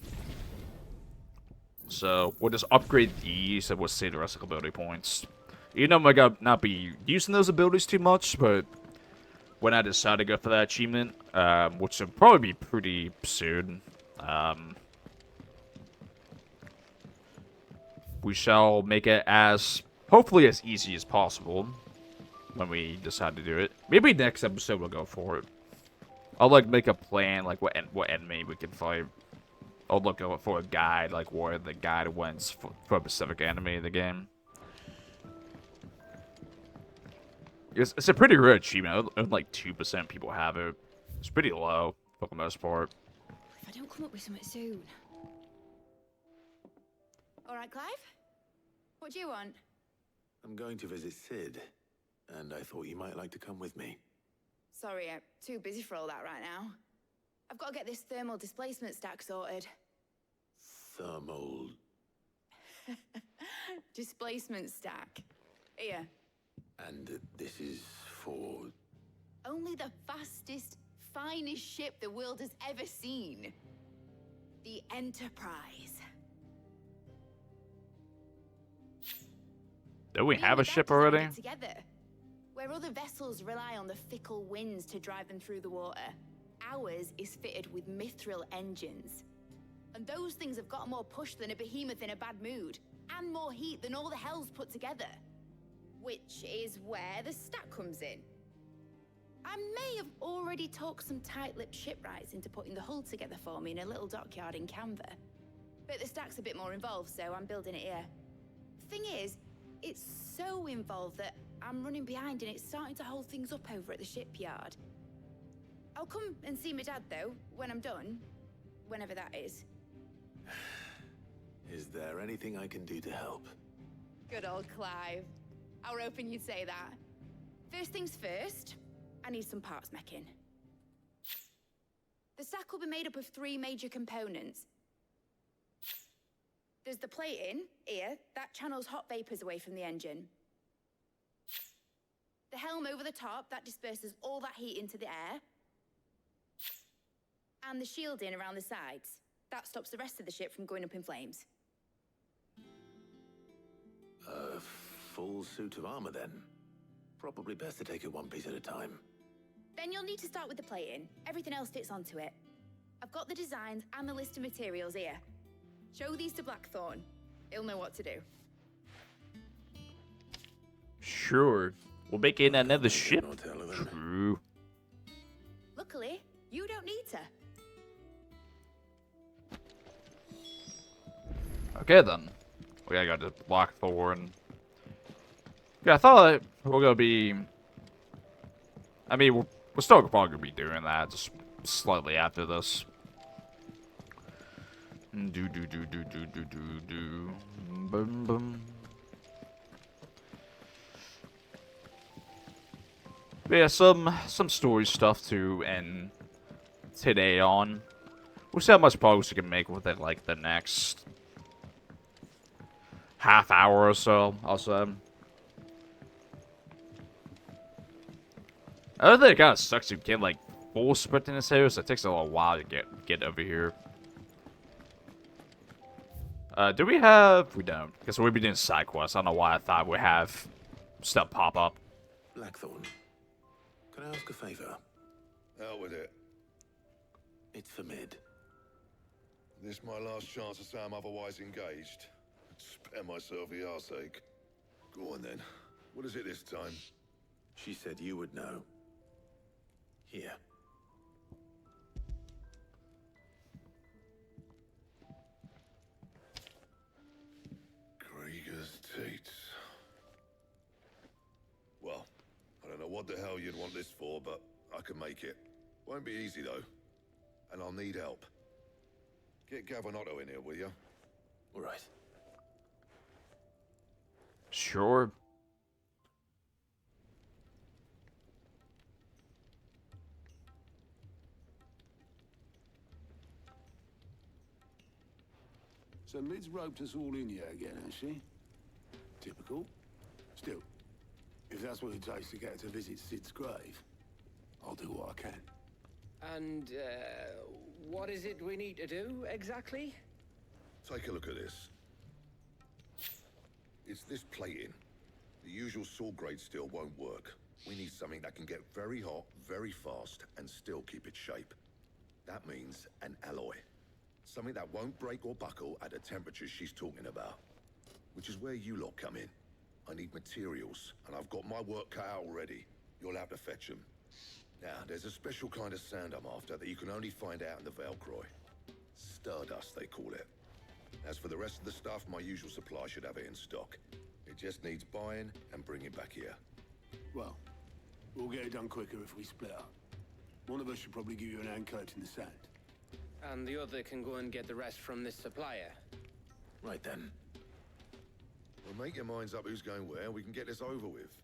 So we'll just upgrade these and we'll save the rest of the ability points. Even though I might not be using those abilities too much, but when I decide to go for that achievement, which will probably be pretty soon, we shall make it as, hopefully as easy as possible when we decide to do it. Maybe next episode we'll go for it. I'll like make a plan, like what enemy we can fight. I'll look for a guide, like where the guide went for a specific enemy in the game. It's a pretty rare achievement. Only like 2% people have it. It's pretty low for the most part. If I don't come up with something soon. All right, Clive? What do you want? I'm going to visit Sid, and I thought you might like to come with me. Sorry, I'm too busy for all that right now. I've got to get this thermal displacement stack sorted. Thermal... Displacement stack. Here. And this is for... Only the fastest, finest ship the world has ever seen. The Enterprise. Do we have a We're ship about to already? get together. Where other vessels rely on the fickle winds to drive them through the water, ours is fitted with mithril engines. And those things have got more push than a behemoth in a bad mood, and more heat than all the hells put together. Which is where the stack comes in. I may have already talked some tight-lipped shipwrights into putting the hull together for me in a little dockyard in Canva. But the stack's a bit more involved, so I'm building it here. Thing is, it's so involved that I'm running behind and it's starting to hold things up over at the shipyard. I'll come and see my dad, though, when I'm done. Whenever that is. Is there anything I can do to help? Good old Clive. I were hoping you'd say that. First things first, I need some parts meching. The stack will be made up of 3 major components. There's the plating, here, that channels hot vapors away from the engine. The helm over the top, that disperses all that heat into the air. And the shielding around the sides. That stops the rest of the ship from going up in flames. A full suit of armor, then. Probably best to take it one piece at a time. Then you'll need to start with the plating. Everything else fits onto it. I've got the designs and the list of materials here. Show these to Blackthorn. He'll know what to do. Sure. We'll make it another ship. Not tell her then. True. Luckily, you don't need to. Okay then. We gotta go to Blackthorn. Yeah, I thought we're gonna be... I mean, we're still probably gonna be doing that, just slightly after this. Do. Boom boom. But yeah, some story stuff to end today on. We'll see how much progress we can make with it, like, the next half hour or so, I'll say. I don't think it kind of sucks to get, like, full sprint in this area, so it takes a little while to get over here. Do we have... We don't. Because we'll be doing side quests. I don't know why I thought we'd have stuff pop up. Blackthorn, can I ask a favor? Out with it. It's for Mid. This my last chance to say I'm otherwise engaged. Spare myself the arseache. Go on then. What is it this time? She said you would know. Here. Krieger's teats. Well, I don't know what the hell you'd want this for, but I can make it. Won't be easy though. And I'll need help. Get Gavinotto in here, will you? All right. Sure. So Mid's roped us all in here again, has she? Typical. Still, If that's what it takes to get to visit Sid's grave, I'll do what I can. And, what is it we need to do, exactly? Take a look at this. It's this plating. The usual sword grade steel won't work. We need something that can get very hot, very fast, and still keep its shape. That means an alloy. Something that won't break or buckle at the temperatures she's talking about. Which is where you lot come in. I need materials, and I've got my work cut out already. You'll have to fetch them. Now, there's a special kind of sand I'm after that you can only find out in the Valcroy. Stardust, they call it. As for the rest of the stuff, my usual supply should have it in stock. It just needs buying and bringing back here. Well, we'll get it done quicker if we split up. One of us should probably give you an hand coat in the sand. And the other can go and get the rest from this supplier. Right then. Well, make your minds up who's going where, and we can get this over with.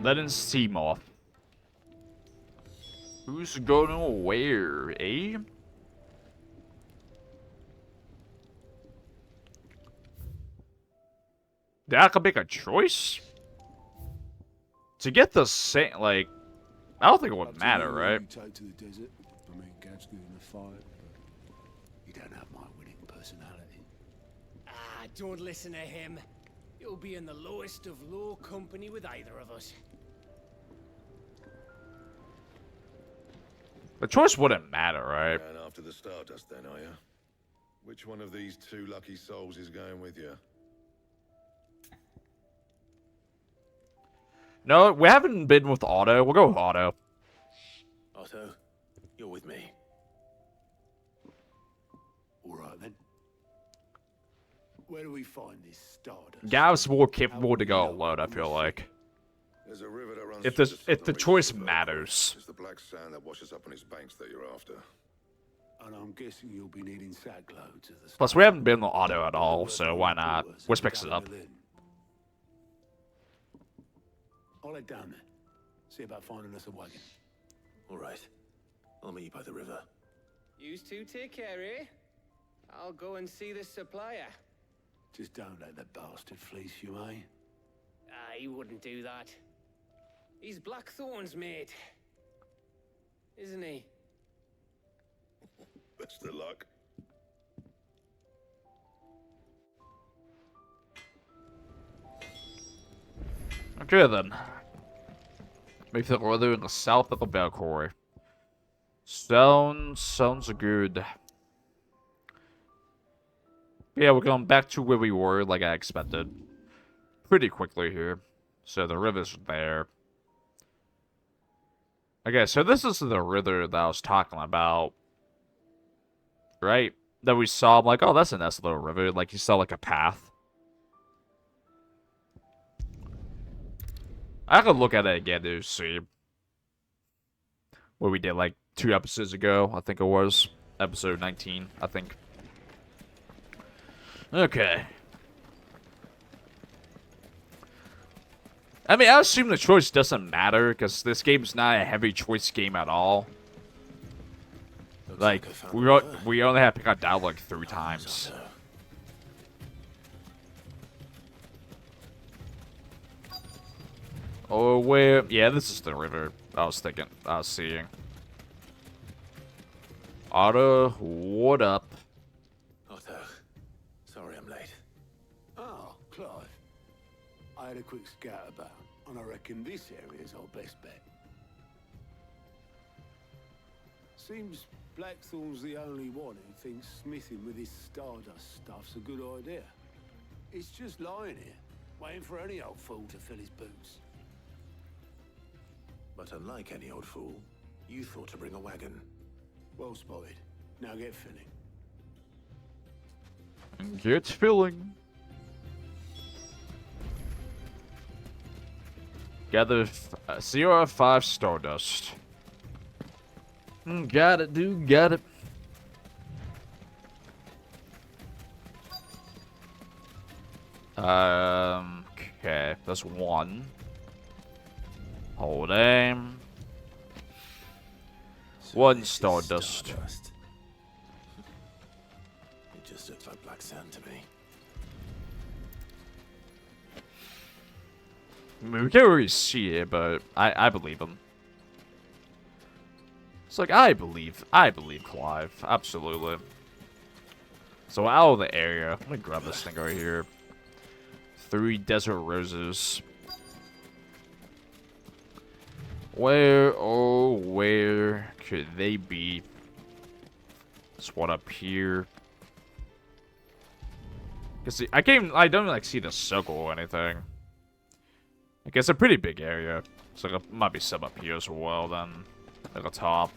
Letting steam off. Who's going where, eh? Did I could make a choice? To get the same, like, I don't think it would matter, right? You take to the desert. I mean, Gav's good in a fight, but you don't have my winning personality. Ah, don't listen to him. You'll be in the lowest of low company with either of us. The choice wouldn't matter, right? And after the Stardust then, are you? Which one of these two lucky souls is going with you? No, we haven't been with Otto. We'll go with Otto. Otto, you're with me. All right, then. Where do we find this Stardust? Gav's more capable to go alone, I feel like. There's a river that runs If through the southern choice reaches of matters. It's the black sand that washes up on its banks that you're after. And I'm guessing you'll be needing sack loads of the Plus, we haven't been with Otto at all, so why not? Let's mix it up. I'll head down there. See about finding us a wagon. All right. I'll meet you by the river. Yous two take care, eh? I'll go and see this supplier. Just don't let the bastard fleece you, eh? Ah, he wouldn't do that. He's Blackthorn's mate. Isn't he? Best of luck. Okay then. Maybe the weather in the south of the Valkyrie. Sounds good. Yeah, we're going back to where we were, like I expected. Pretty quickly here. So the river's there. Okay, so this is the river that I was talking about. Right? That we saw. I'm like, oh, that's a nice little river. Like, you saw, like, a path. I could look at it again to see what we did, like, 2 episodes ago. I think it was. Episode 19, I think. Okay. I mean, I assume the choice doesn't matter, because this game's not a heavy choice game at all. Like, we only have to pick down like 3 times. Oh, where? Yeah, this is the river I was seeing. Otto, what up? Otto, sorry I'm late. Oh, Clive. I had a quick scout about, and I reckon this area's our best bet. Seems Blackthorn's the only one who thinks smithing with his Stardust stuff's a good idea. It's just lying here, waiting for any old fool to fill his boots. But unlike any old fool, you thought to bring a wagon. Well spotted. Now get filling. Get filling. Gather 0.5 Stardust. Got it, dude. Got it. Okay. That's 1. Hold aim. 1 Stardust. It just looks like black sand to me. I mean, we can't really see it, but I believe him. It's like, I believe Clive. Absolutely. So out of the area, let me grab this thing right here. 3 desert roses. Where, oh, where could they be? This one up here. Cause I don't like see the circle or anything. I guess a pretty big area. So there might be some up here as well then. At the top.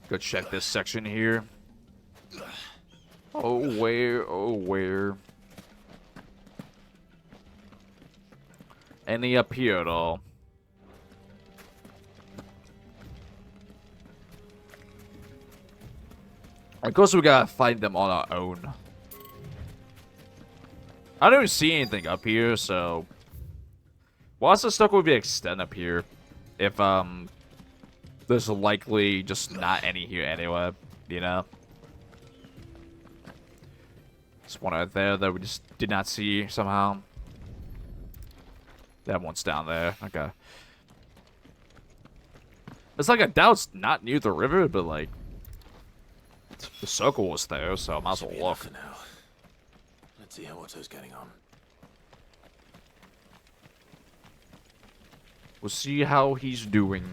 Go check this section here. Oh, where, oh, where. Any up here at all? Of course we gotta find them on our own. I don't see anything up here, so... What's the stuck with the extent up here? If, there's likely just not any here anyway, you know? There's one out there that we just did not see somehow. That one's down there. Okay. It's like I doubt it's not near the river, but like... The circle was there, so I might as well look. For now. Let's see how Otto's getting on. We'll see how he's doing.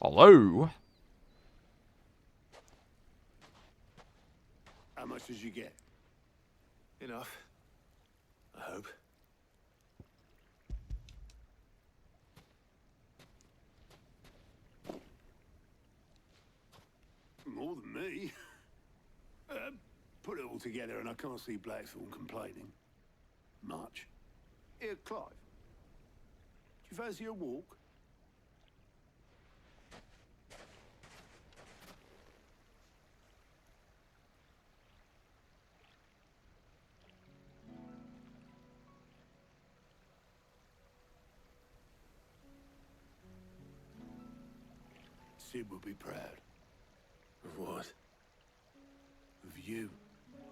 Hello? How much did you get? Enough. I hope. More than me. Put it all together and I can't see Blackthorn complaining. Much. Here, Clive. Do you fancy a walk? Sid would be proud. Of what? Of you,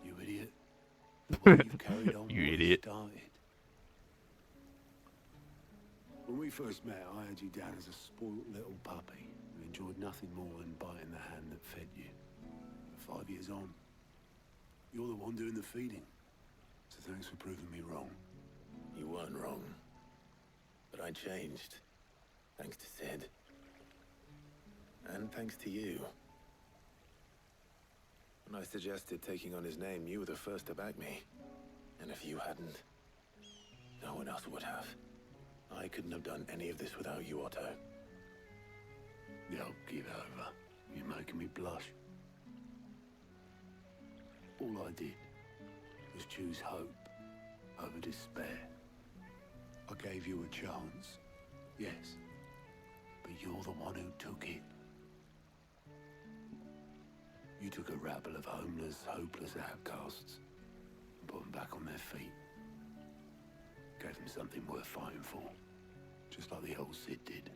you idiot. The way you've carried on You what idiot. started. When we first met, I had you down as a spoilt little puppy who enjoyed nothing more than biting the hand that fed you. 5 years on, you're the one doing the feeding. So thanks for proving me wrong. You weren't wrong. But I changed. Thanks to Sid. And thanks to you. When I suggested taking on his name, you were the first to back me. And if you hadn't, no one else would have. I couldn't have done any of this without you, Otto. Yo, give over. You're making me blush. All I did was choose hope over despair. I gave you a chance, yes, but you're the one who took it. You took a rabble of homeless, hopeless outcasts and put them back on their feet. Gave them something worth fighting for, just like the old Sid did.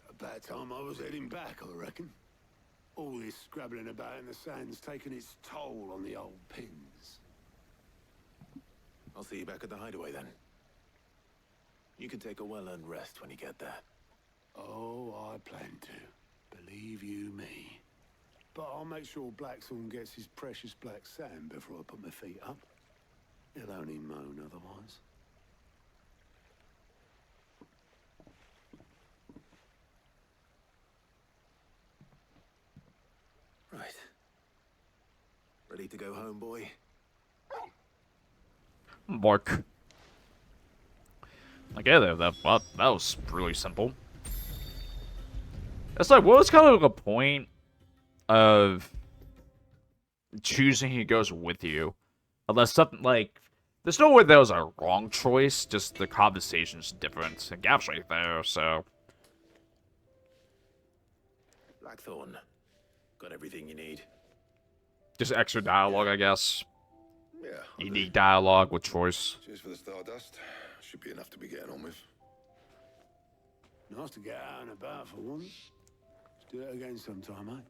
About time I was heading back, I reckon. All this scrabbling about in the sand's taken its toll on the old pins. I'll see you back at the hideaway then. You can take a well-earned rest when you get there. Oh, I plan to. Believe you me. But I'll make sure Blackthorn gets his precious black sand before I put my feet up. He'll only moan otherwise. Right. Ready to go home, boy? Mark. Okay, that was really simple. It's like, what was kind of the point of choosing who goes with you? Unless something like, there's no way that was a wrong choice, just the conversation's different. The gap's right there, so. Blackthorn. Got everything you need? Just extra dialogue, I guess. Yeah. Unique dialogue with choice. Cheers for the Stardust. Should be enough to be getting on with. Nice to get out and about for once. Let's do it again sometime, eh?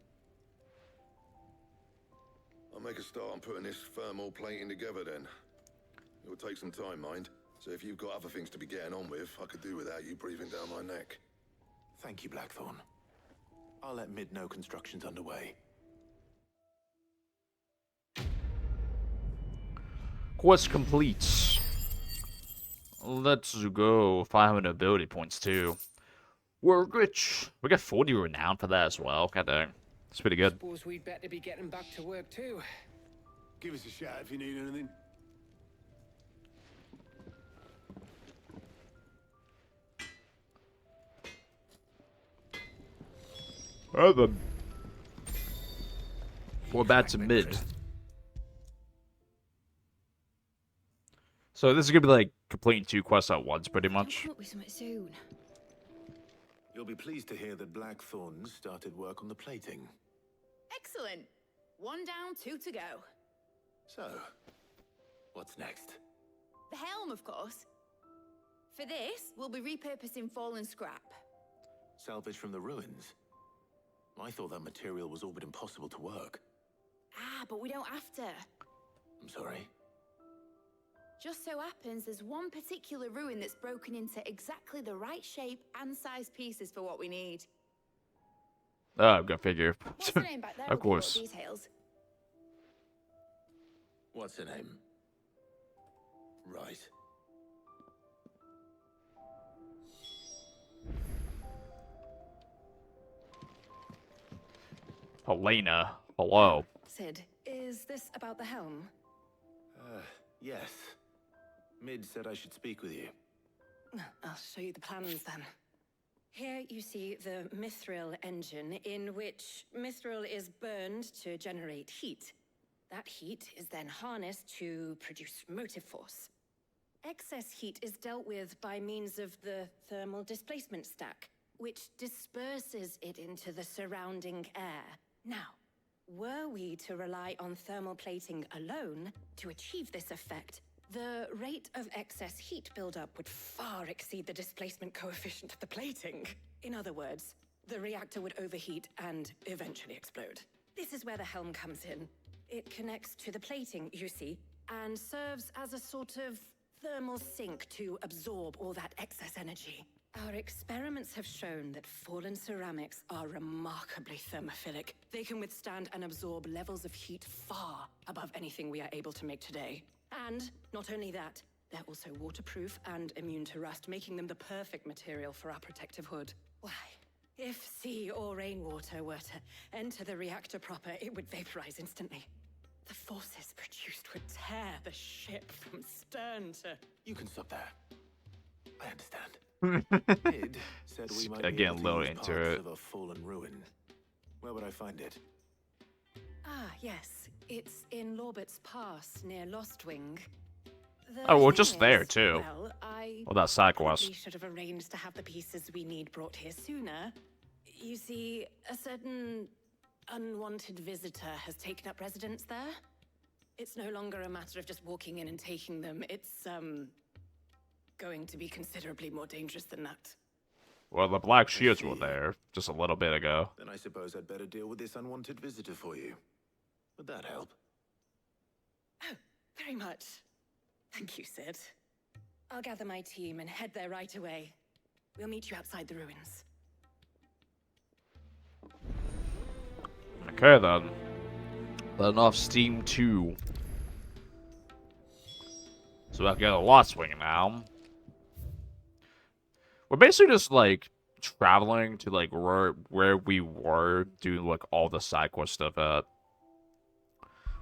I'll make a start on putting this thermal plating together then. It will take some time, mind. So if you've got other things to be getting on with, I could do without you breathing down my neck. Thank you, Blackthorn. I'll let Mid know construction's underway. Quest complete. Let's go. 500 ability points too. We're rich. We got 40 renown for that as well. God dang. It's pretty good. Suppose we'd better be getting back to work too. Give us a shout if you need anything. Alright then. We're back to Mid. So this is gonna be like completing 2 quests at once, pretty much. Come up with something soon. You'll be pleased to hear that Blackthorn started work on the plating. Excellent. 1 down, 2 to go. So, what's next? The helm, of course. For this, we'll be repurposing fallen scrap. Salvage from the ruins? I thought that material was all but impossible to work. Ah, but we don't have to. I'm sorry. Just so happens there's one particular ruin that's broken into exactly the right shape and size pieces for what we need. Oh, go figure. What's her name back there? Of course. Details. What's her name? Right. Helena. Hello. Sid, is this about the helm? Yes. Mid said I should speak with you. I'll show you the plans then. Here you see the mithril engine, in which mithril is burned to generate heat. That heat is then harnessed to produce motive force. Excess heat is dealt with by means of the thermal displacement stack, which disperses it into the surrounding air. Now, were we to rely on thermal plating alone to achieve this effect, the rate of excess heat buildup would far exceed the displacement coefficient of the plating. In other words, the reactor would overheat and eventually explode. This is where the helm comes in. It connects to the plating, you see, and serves as a sort of thermal sink to absorb all that excess energy. Our experiments have shown that fallen ceramics are remarkably thermophilic. They can withstand and absorb levels of heat far above anything we are able to make today. And not only that, they're also waterproof and immune to rust, making them the perfect material for our protective hood. Why, if sea or rainwater were to enter the reactor proper, it would vaporize instantly. The forces produced would tear the ship from stern to... You can stop there. I understand. Mid said we might be able to use parts of a fallen ruin. Where would I find it? Ah, yes. It's in Lorbert's Pass, near Lostwing. Oh, well, just there, too. Well, I Well, that side probably quest. should have arranged to have the pieces we need brought here sooner. You see, a certain unwanted visitor has taken up residence there. It's no longer a matter of just walking in and taking them. It's, going to be considerably more dangerous than that. Well, the black shields were there just a little bit ago. Then I suppose I'd better deal with this unwanted visitor for you. Would that help? Oh, very much. Thank you, Sid. I'll gather my team and head there right away. We'll meet you outside the ruins. Okay, then. Letting off Steam 2. So I've got a lot swinging now. We're basically just, like, traveling to, like, where we were doing, like, all the side quest stuff at.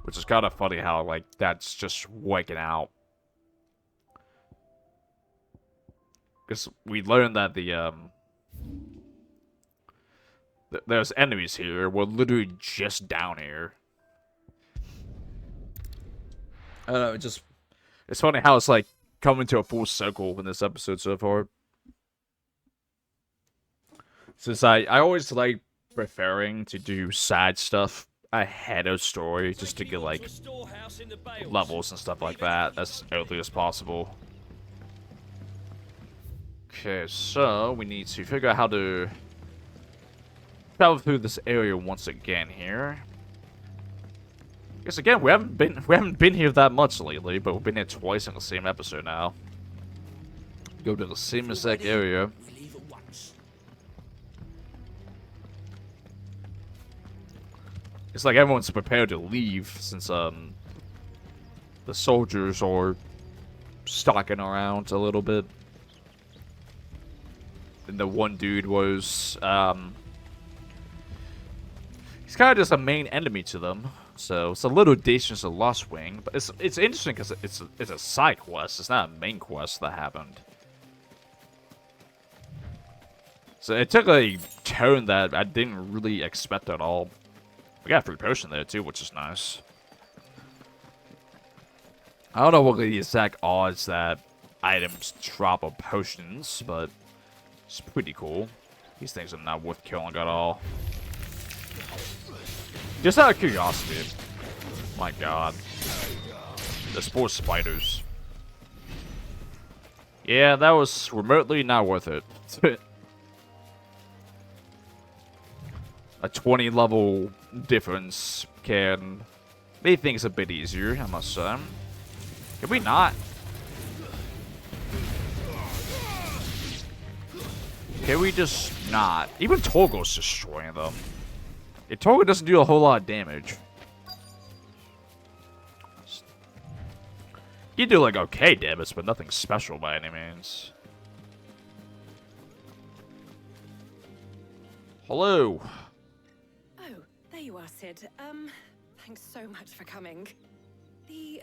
Which is kind of funny how, like, that's just waking out. Because we learned that there's enemies here. We're literally just down here. I don't know, it's funny how it's, like, coming to a full circle in this episode so far. Since I always like preferring to do side stuff ahead of story just to get like levels and stuff like that as early as possible. Okay, so we need to figure out how to travel through this area once again here. Because again, we haven't been here that much lately, but we've been here twice in the same episode now. Go to the same exact area. It's like everyone's prepared to leave since the soldiers are stalking around a little bit. And the one dude was he's kind of just a main enemy to them. So it's a little dangerous to Lost Wing, but it's interesting because it's a side quest. It's not a main quest that happened. So it took a turn that I didn't really expect at all. We got a free potion there too, which is nice. I don't know what the exact odds that items drop of potions, but it's pretty cool. These things are not worth killing at all. Just out of curiosity. My god. There's 4 spiders. Yeah, that was remotely not worth it. A 20 level difference can make things a bit easier, I must say. Can we not? Can we just not? Even Torgo's destroying them. Yeah, Torgo doesn't do a whole lot of damage. You do like okay damage, but nothing special by any means. Hello. Oh, there you are, Sid. Thanks so much for coming. The,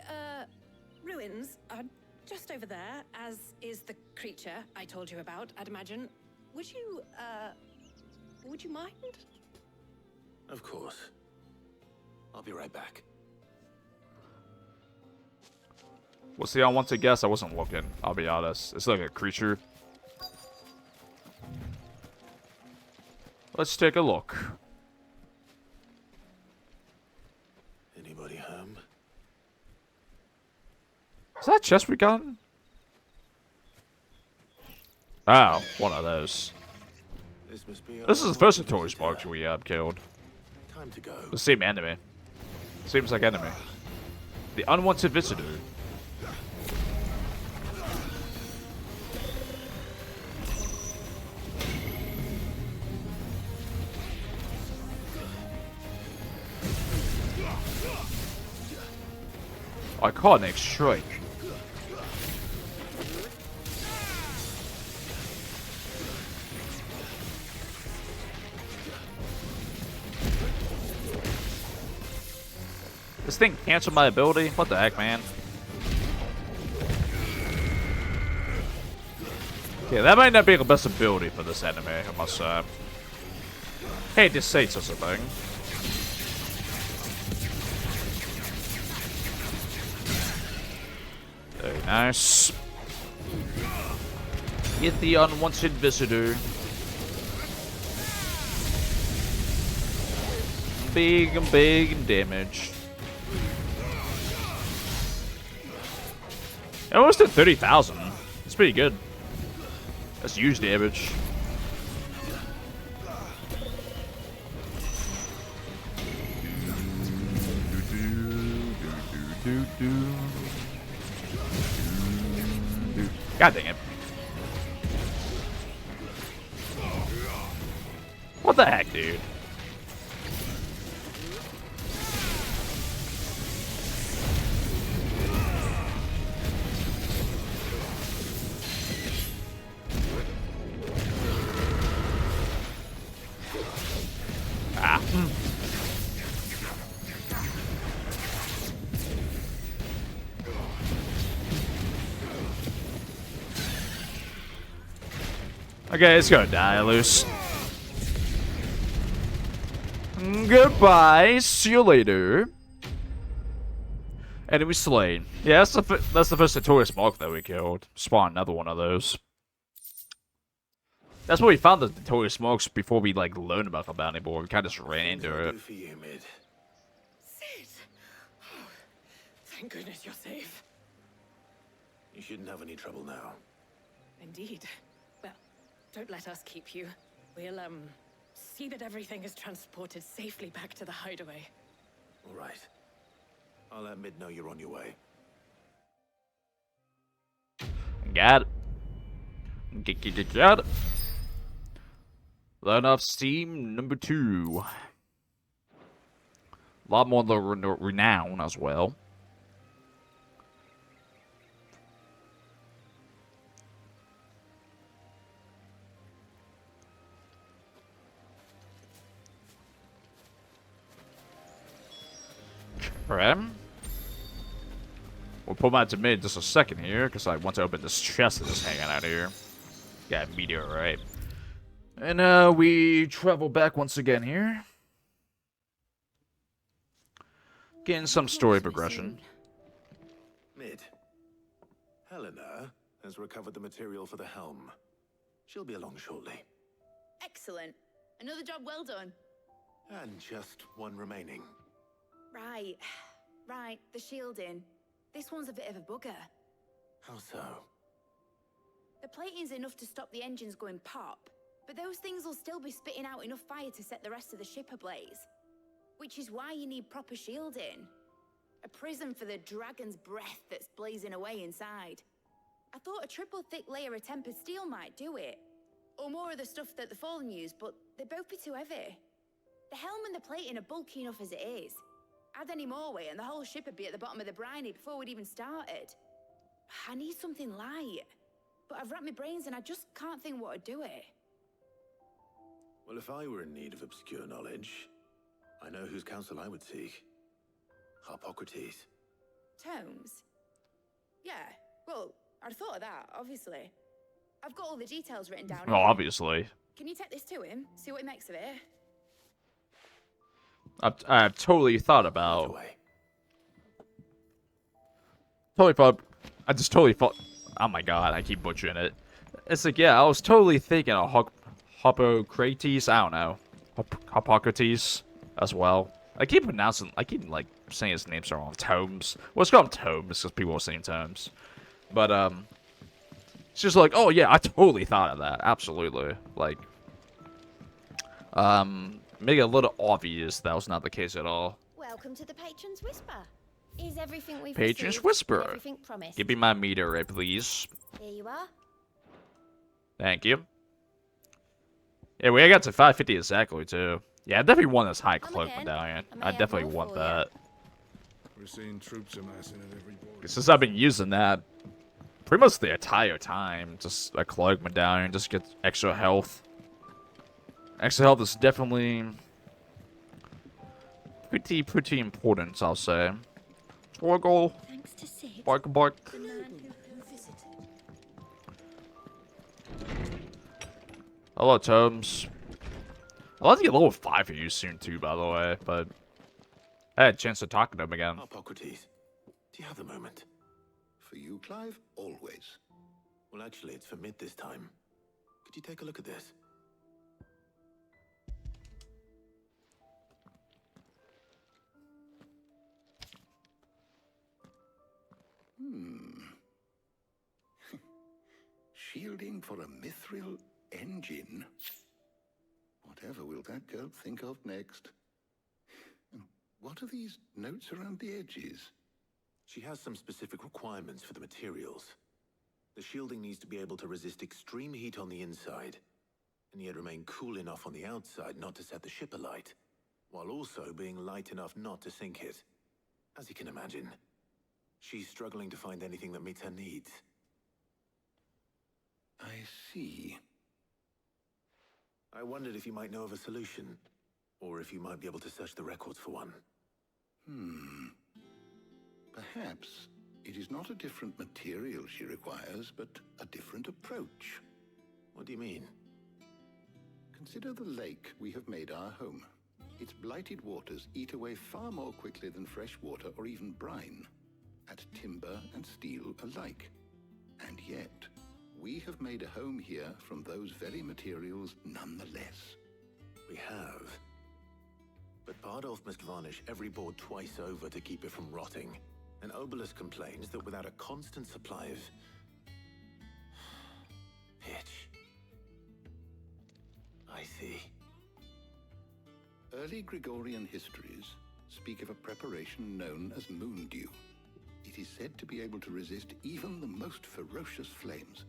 ruins are just over there, as is the creature I told you about, I'd imagine. Would you mind? Of course. I'll be right back. Well, see, I want to guess. I wasn't looking. I'll be honest. It's like a creature. Let's take a look. Anybody home? Is that a chest we got? Oh, one of those. This is the first notorious box we killed. Time to go. The same enemy. Seems like enemy. The unwanted visitor. Iconic strike. This thing canceled my ability? What the heck, man? Yeah, that might not be the best ability for this enemy, I must say. Hate to say such a thing. Very nice. Get the unwanted visitor. Big damage. Almost at 30,000. It's pretty good. That's huge damage. God dang it. What the heck, dude? Okay, it's gonna die loose. Goodbye. See you later. Enemy slain. Yeah, that's the first notorious mark that we killed. Spawn another one of those. That's where we found the notorious smokes before we like learned about the bounty board. We kind of just ran into it. For you, Mid. Sid! Oh, thank goodness you're safe. You shouldn't have any trouble now. Indeed. Well, don't let us keep you. We'll, see that everything is transported safely back to the hideaway. All right. I'll let Mid know you're on your way. Got it. Got it. Learn off Steam number 2. A lot more renown as well. Alright. We'll put that to mid just a second here, because I want to open this chest that's just hanging out here. Got a meteorite. And we travel back once again here. Getting some story progression. Mid. Helena has recovered the material for the helm. She'll be along shortly. Excellent. Another job well done. And just one remaining. Right. Right, the shielding. This one's a bit of a bugger. How so? The plating's enough to stop the engines going pop, but those things will still be spitting out enough fire to set the rest of the ship ablaze. Which is why you need proper shielding. A prison for the dragon's breath that's blazing away inside. I thought a triple thick layer of tempered steel might do it. Or more of the stuff that the Fallen use, but they'd both be too heavy. The helm and the plating are bulky enough as it is. Add any more weight and the whole ship would be at the bottom of the briny before we'd even started. I need something light. But I've racked my brains and I just can't think what would do it. Well, if I were in need of obscure knowledge, I know whose counsel I would seek. Harpocrates. Tomes? Yeah, well, I'd thought of that, obviously. I've got all the details written down. Well, obviously. Can you take this to him? See what he makes of it? I've totally thought about. I just totally thought. Oh my god, I keep butchering it. It's like, yeah, I was totally thinking of Hippocrates. I don't know. Hippocrates as well. I keep like saying his name so wrong. Tomes. Well, it's called Tomes because people are saying Tomes. But it's just like, oh yeah, I totally thought of that. Absolutely. Like, make it a little obvious that was not the case at all. Welcome to the Patron's Whisper. Is everything we've Patron's received, Whisper. everything promised? Give me my meteorite, please. Here you are. Thank you. Yeah, we got to 550 exactly too. Yeah, I definitely want this high cloak medallion. I definitely want that. We're seeing troops amassing at every border. Since I've been using that pretty much the entire time, just a cloak medallion, just get extra health. Extra health is definitely pretty important, I'll say. Twiggle. Thanks to Sid, bark, bark. the man who visited. Hello, Tomes. I'd like to get level 5 for you soon too, by the way, but I had a chance to talk to them again. Hippocrates, do you have a moment? For you, Clive? Always. Well, actually, it's for Mid this time. Could you take a look at this? Shielding for a mithril engine? Whatever will that girl think of next? And what are these notes around the edges? She has some specific requirements for the materials. The shielding needs to be able to resist extreme heat on the inside, and yet remain cool enough on the outside not to set the ship alight, while also being light enough not to sink it. As you can imagine, she's struggling to find anything that meets her needs. I see. I wondered if you might know of a solution, or if you might be able to search the records for one. Perhaps it is not a different material she requires, but a different approach. What do you mean? Consider the lake we have made our home. Its blighted waters eat away far more quickly than fresh water or even brine, at timber and steel alike. And yet, we have made a home here from those very materials nonetheless. We have. But Bardolph must varnish every board twice over to keep it from rotting. And Obelus complains that without a constant supply of pitch. I see. Early Gregorian histories speak of a preparation known as moon dew. It is said to be able to resist even the most ferocious flames.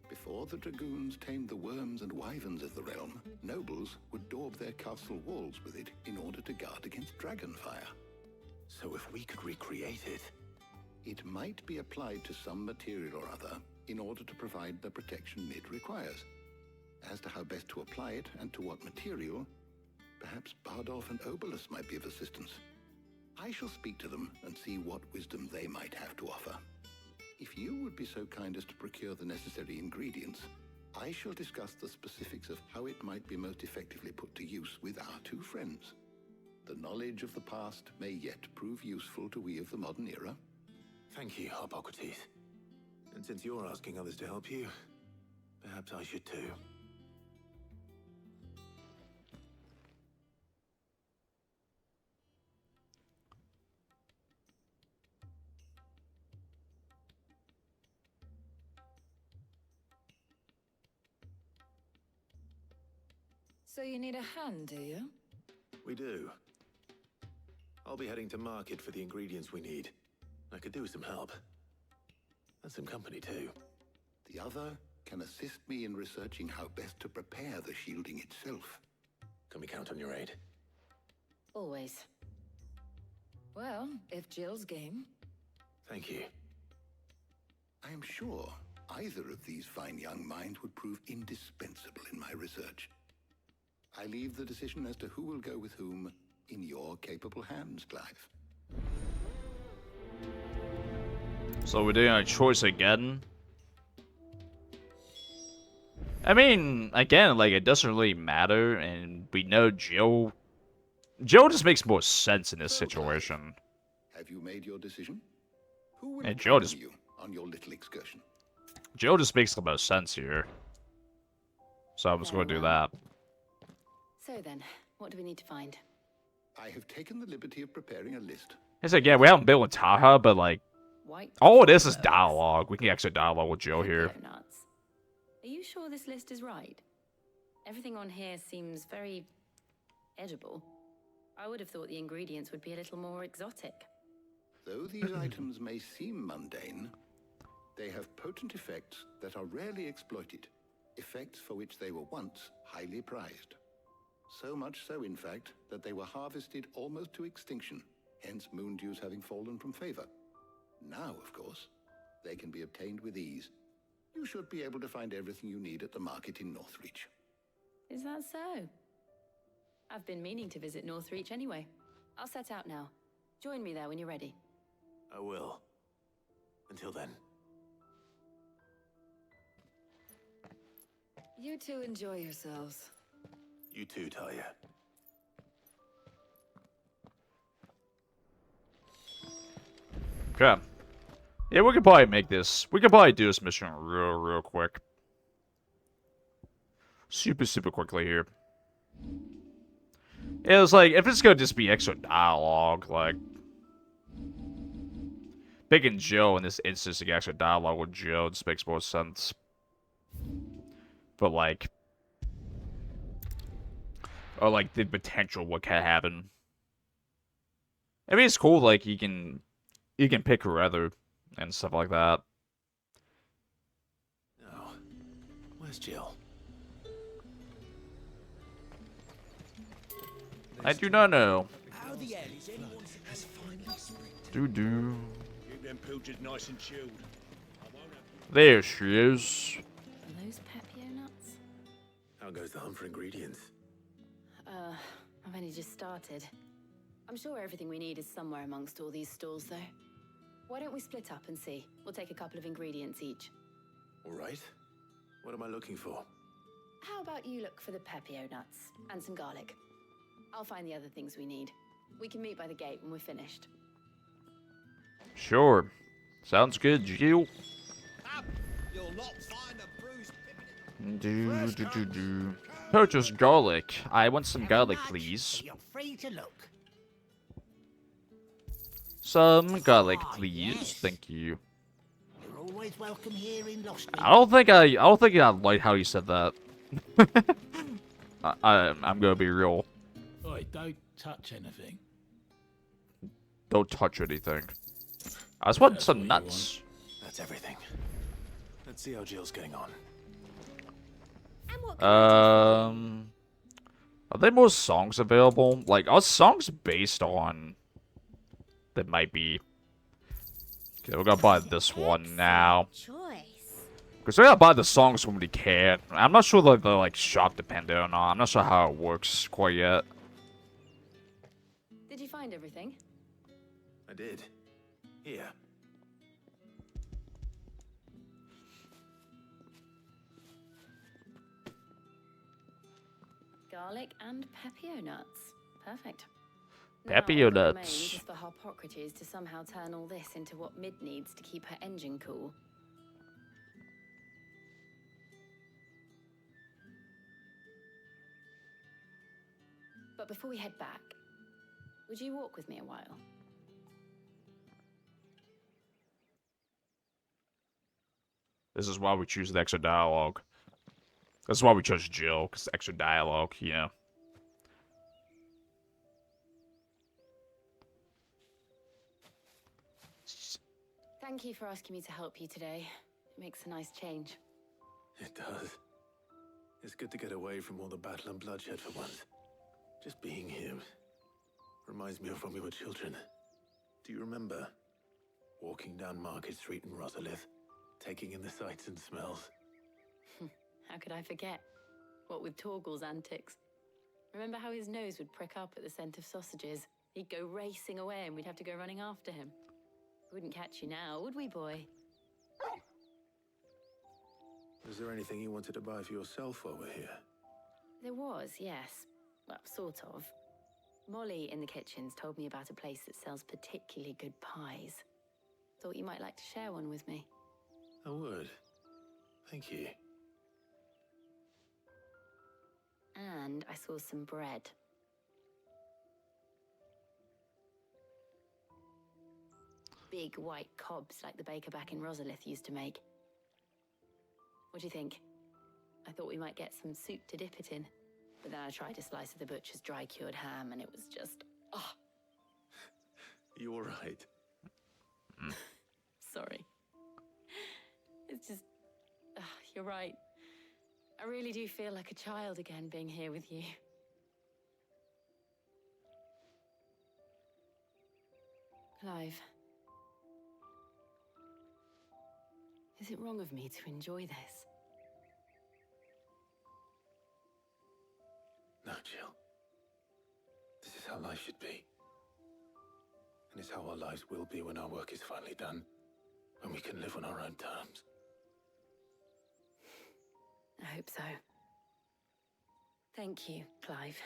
Before the dragoons tamed the worms and wyverns of the realm, nobles would daub their castle walls with it in order to guard against dragonfire. So if we could recreate it... It might be applied to some material or other in order to provide the protection it requires. As to how best to apply it and to what material, perhaps Bardolph and Obelus might be of assistance. I shall speak to them and see what wisdom they might have to offer. If you would be so kind as to procure the necessary ingredients, I shall discuss the specifics of how it might be most effectively put to use with our two friends. The knowledge of the past may yet prove useful to we of the modern era. Thank you, Hippocrates. And since you're asking others to help you, perhaps I should too. So you need a hand, do you? We do. I'll be heading to market for the ingredients we need. I could do with some help. And some company, too. The other can assist me in researching how best to prepare the shielding itself. Can we count on your aid? Always. Well, if Jill's game. Thank you. I am sure either of these fine young minds would prove indispensable in my research. I leave the decision as to who will go with whom in your capable hands, Clive. So we're doing a choice again? I mean, again, like, it doesn't really matter, and we know Jill... Jill just makes more sense in this situation. Have you made your decision? Who will And Jill just... you on your little excursion? Jill just makes the most sense here. So I'm just going to do that. So then, what do we need to find? I have taken the liberty of preparing a list. It's like, yeah, we haven't built Taha, but like... all it is dialogue. We can actually dialogue with Jill here. Nuts. Are you sure this list is right? Everything on here seems very edible. I would have thought the ingredients would be a little more exotic. Though these items may seem mundane, they have potent effects that are rarely exploited, effects for which they were once highly prized. So much so, in fact, that they were harvested almost to extinction, hence moon dews having fallen from favor. Now, of course, they can be obtained with ease. You should be able to find everything you need at the market in Northreach. Is that so? I've been meaning to visit Northreach anyway. I'll set out now. Join me there when you're ready. I will. Until then. You two enjoy yourselves. You too, Talia. Okay. Yeah, we could probably make this. We could probably do this mission real quick. Super quickly here. Yeah, it's like, if it's gonna just be extra dialogue, like... picking Jill in this instance to get extra dialogue with Jill just makes more sense. But like... or like, the potential what can happen. I mean, it's cool, like, you can pick whoever and stuff like that. No. Where's Jill? I do not know. How the hell is anyone has finally Do. Keep them pilchards nice and chilled. There she is. Are those pepio nuts? How goes the hunt for ingredients? I've only just started. I'm sure everything we need is somewhere amongst all these stalls, though. Why don't we split up and see? We'll take a couple of ingredients each. All right. What am I looking for? How about you look for the pepio nuts and some garlic? I'll find the other things we need. We can meet by the gate when we're finished. Sure. Sounds good, Jill. You'll not find a Purchase garlic. I want some garlic, please. You're free to look. Some garlic, please. Thank you. You're always welcome here in Lost. I don't think I like how you said that. I'm gonna be real. Oi, don't touch anything. Don't touch anything. I just want some nuts. That's everything. Let's see how Jill's getting on. Are there more songs available? Like, are songs based on... That might be... Okay, we're gonna buy this one now. Because we gotta buy the songs when we can. I'm not sure that they're, like, shop dependent or not. I'm not sure how it works quite yet. Did you find everything? I did. Here. Garlic and pepio nuts. Perfect. Pepio Now, all that nuts. remains is for Harpocrates to somehow turn all this into what Mid needs to keep her engine cool. But before we head back, would you walk with me a while? This is why we choose the extra dialogue. This is why we chose Jill, because extra dialogue, you know. Thank you for asking me to help you today. It makes a nice change. It does. It's good to get away from all the battle and bloodshed for once. Just being here reminds me of when we were children. Do you remember? Walking down Market Street in Rosalith, taking in the sights and smells. How could I forget? What with Torgal's antics. Remember how his nose would prick up at the scent of sausages? He'd go racing away and we'd have to go running after him. Wouldn't catch you now, would we, boy? Was there anything you wanted to buy for yourself while we're here? There was, yes. Well, sort of. Molly in the kitchens told me about a place that sells particularly good pies. Thought you might like to share one with me. I would. Thank you. And I saw some bread. Big white cobs like the baker back in Rosalith used to make. What do you think? I thought we might get some soup to dip it in. But then I tried a slice of the butcher's dry-cured ham and it was just... oh. You all right? Sorry. It's just... you're right. I really do feel like a child again being here with you. Clive. Is it wrong of me to enjoy this? No, Jill. This is how life should be. And it's how our lives will be when our work is finally done. When we can live on our own terms. I hope so. Thank you, Clive.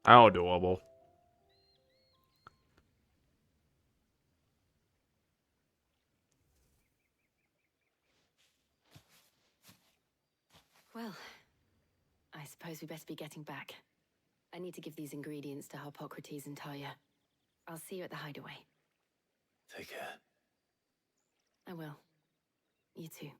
How adorable. Well, I suppose we best be getting back. I need to give these ingredients to Harpocrates and Talia. I'll see you at the hideaway. Take care. I will. You too.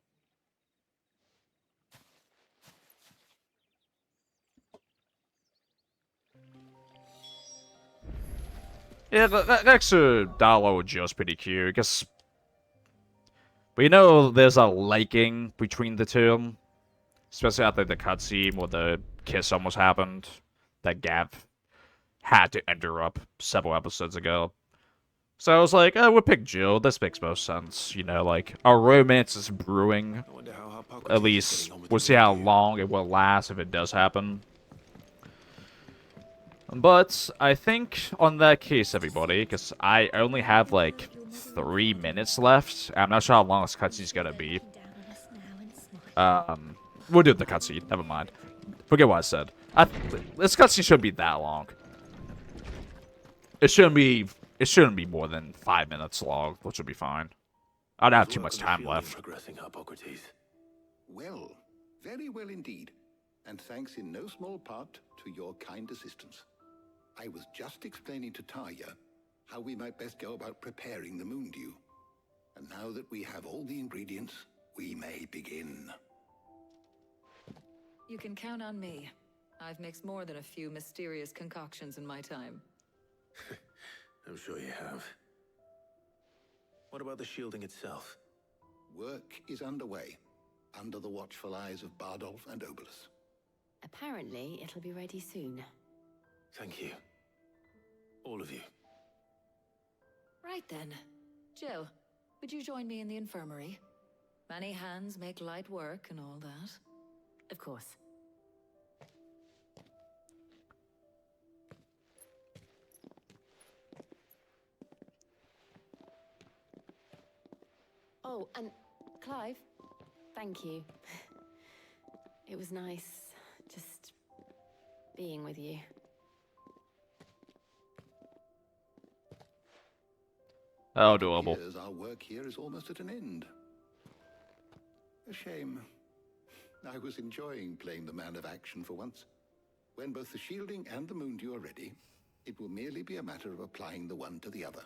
Yeah, that extra dialogue with Jill's pretty cute. I guess... But you know, there's a liking between the two. Especially after the cutscene where the kiss almost happened. That Gav had to interrupt several episodes ago. So I was like, we'll pick Jill. This makes most sense. You know, like, our romance is brewing. At least, we'll see how long it will last if it does happen. But I think on that case, everybody, because I only have like 3 minutes left. I'm not sure how long this cutscene's gonna be. We'll do the cutscene. Never mind. Forget what I said. This cutscene shouldn't be that long. It shouldn't be more than 5 minutes long, which will be fine. I don't have too much time left. Progressing, Hippocrates. Well, very well indeed. And thanks in no small part to your kind assistance. I was just explaining to Tarja how we might best go about preparing the moondew. And now that we have all the ingredients, we may begin. You can count on me. I've mixed more than a few mysterious concoctions in my time. I'm sure you have. What about the shielding itself? Work is underway, under the watchful eyes of Bardolph and Obolus. Apparently, it'll be ready soon. Thank you. All of you. Right then. Jill, would you join me in the infirmary? Many hands make light work and all that. Of course. Oh, and Clive, thank you. It was nice just being with you. How adorable. Appears our work here is almost at an end. A shame. I was enjoying playing the man of action for once. When both the shielding and the moondew are ready, it will merely be a matter of applying the one to the other.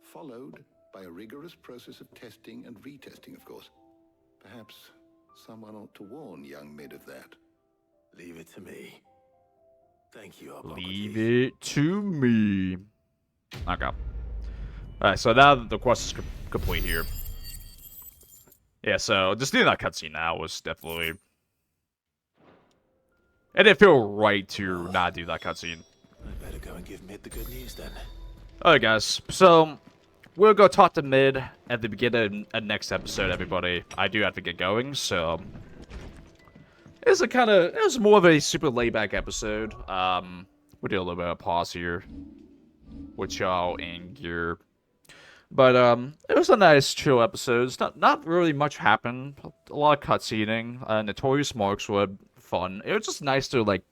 Followed by a rigorous process of testing and retesting, of course. Perhaps someone ought to warn young Mid of that. Leave it to me. Thank you, Hippocrates. Leave it to me. Okay. Alright, so now the quest is complete here. Yeah, so just doing that cutscene now was definitely... It didn't feel right to not do that cutscene. I'd better go and give Mid the good news then. Alright guys, so we'll go talk to Mid at the beginning of next episode, everybody. I do have to get going, so... It was more of a super laid-back episode. We'll do a little bit of pause here with y'all in gear. But, it was a nice, chill episode. It's not really much happened. A lot of cutscening. Notorious marks were fun. It was just nice to, like,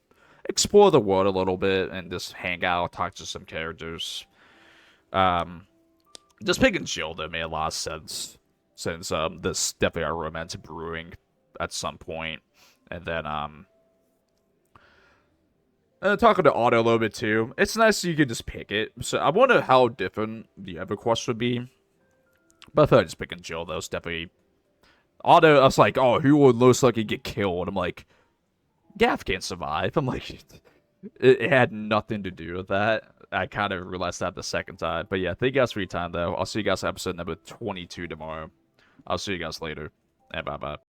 explore the world a little bit and just hang out, talk to some characters. Just picking Jill, though, made a lot of sense. Since, this definitely our romance brewing at some point. And then, talking to Otto a little bit too. It's nice you can just pick it. So I wonder how different the other quest would be. But I feel like just picking Jill though is definitely... Otto, I was like, oh, who would most likely get killed? I'm like, Gav can't survive. I'm like, it had nothing to do with that. I kind of realized that the second time. But yeah, thank you guys for your time though. I'll see you guys episode number 22 tomorrow. I'll see you guys later. And bye-bye.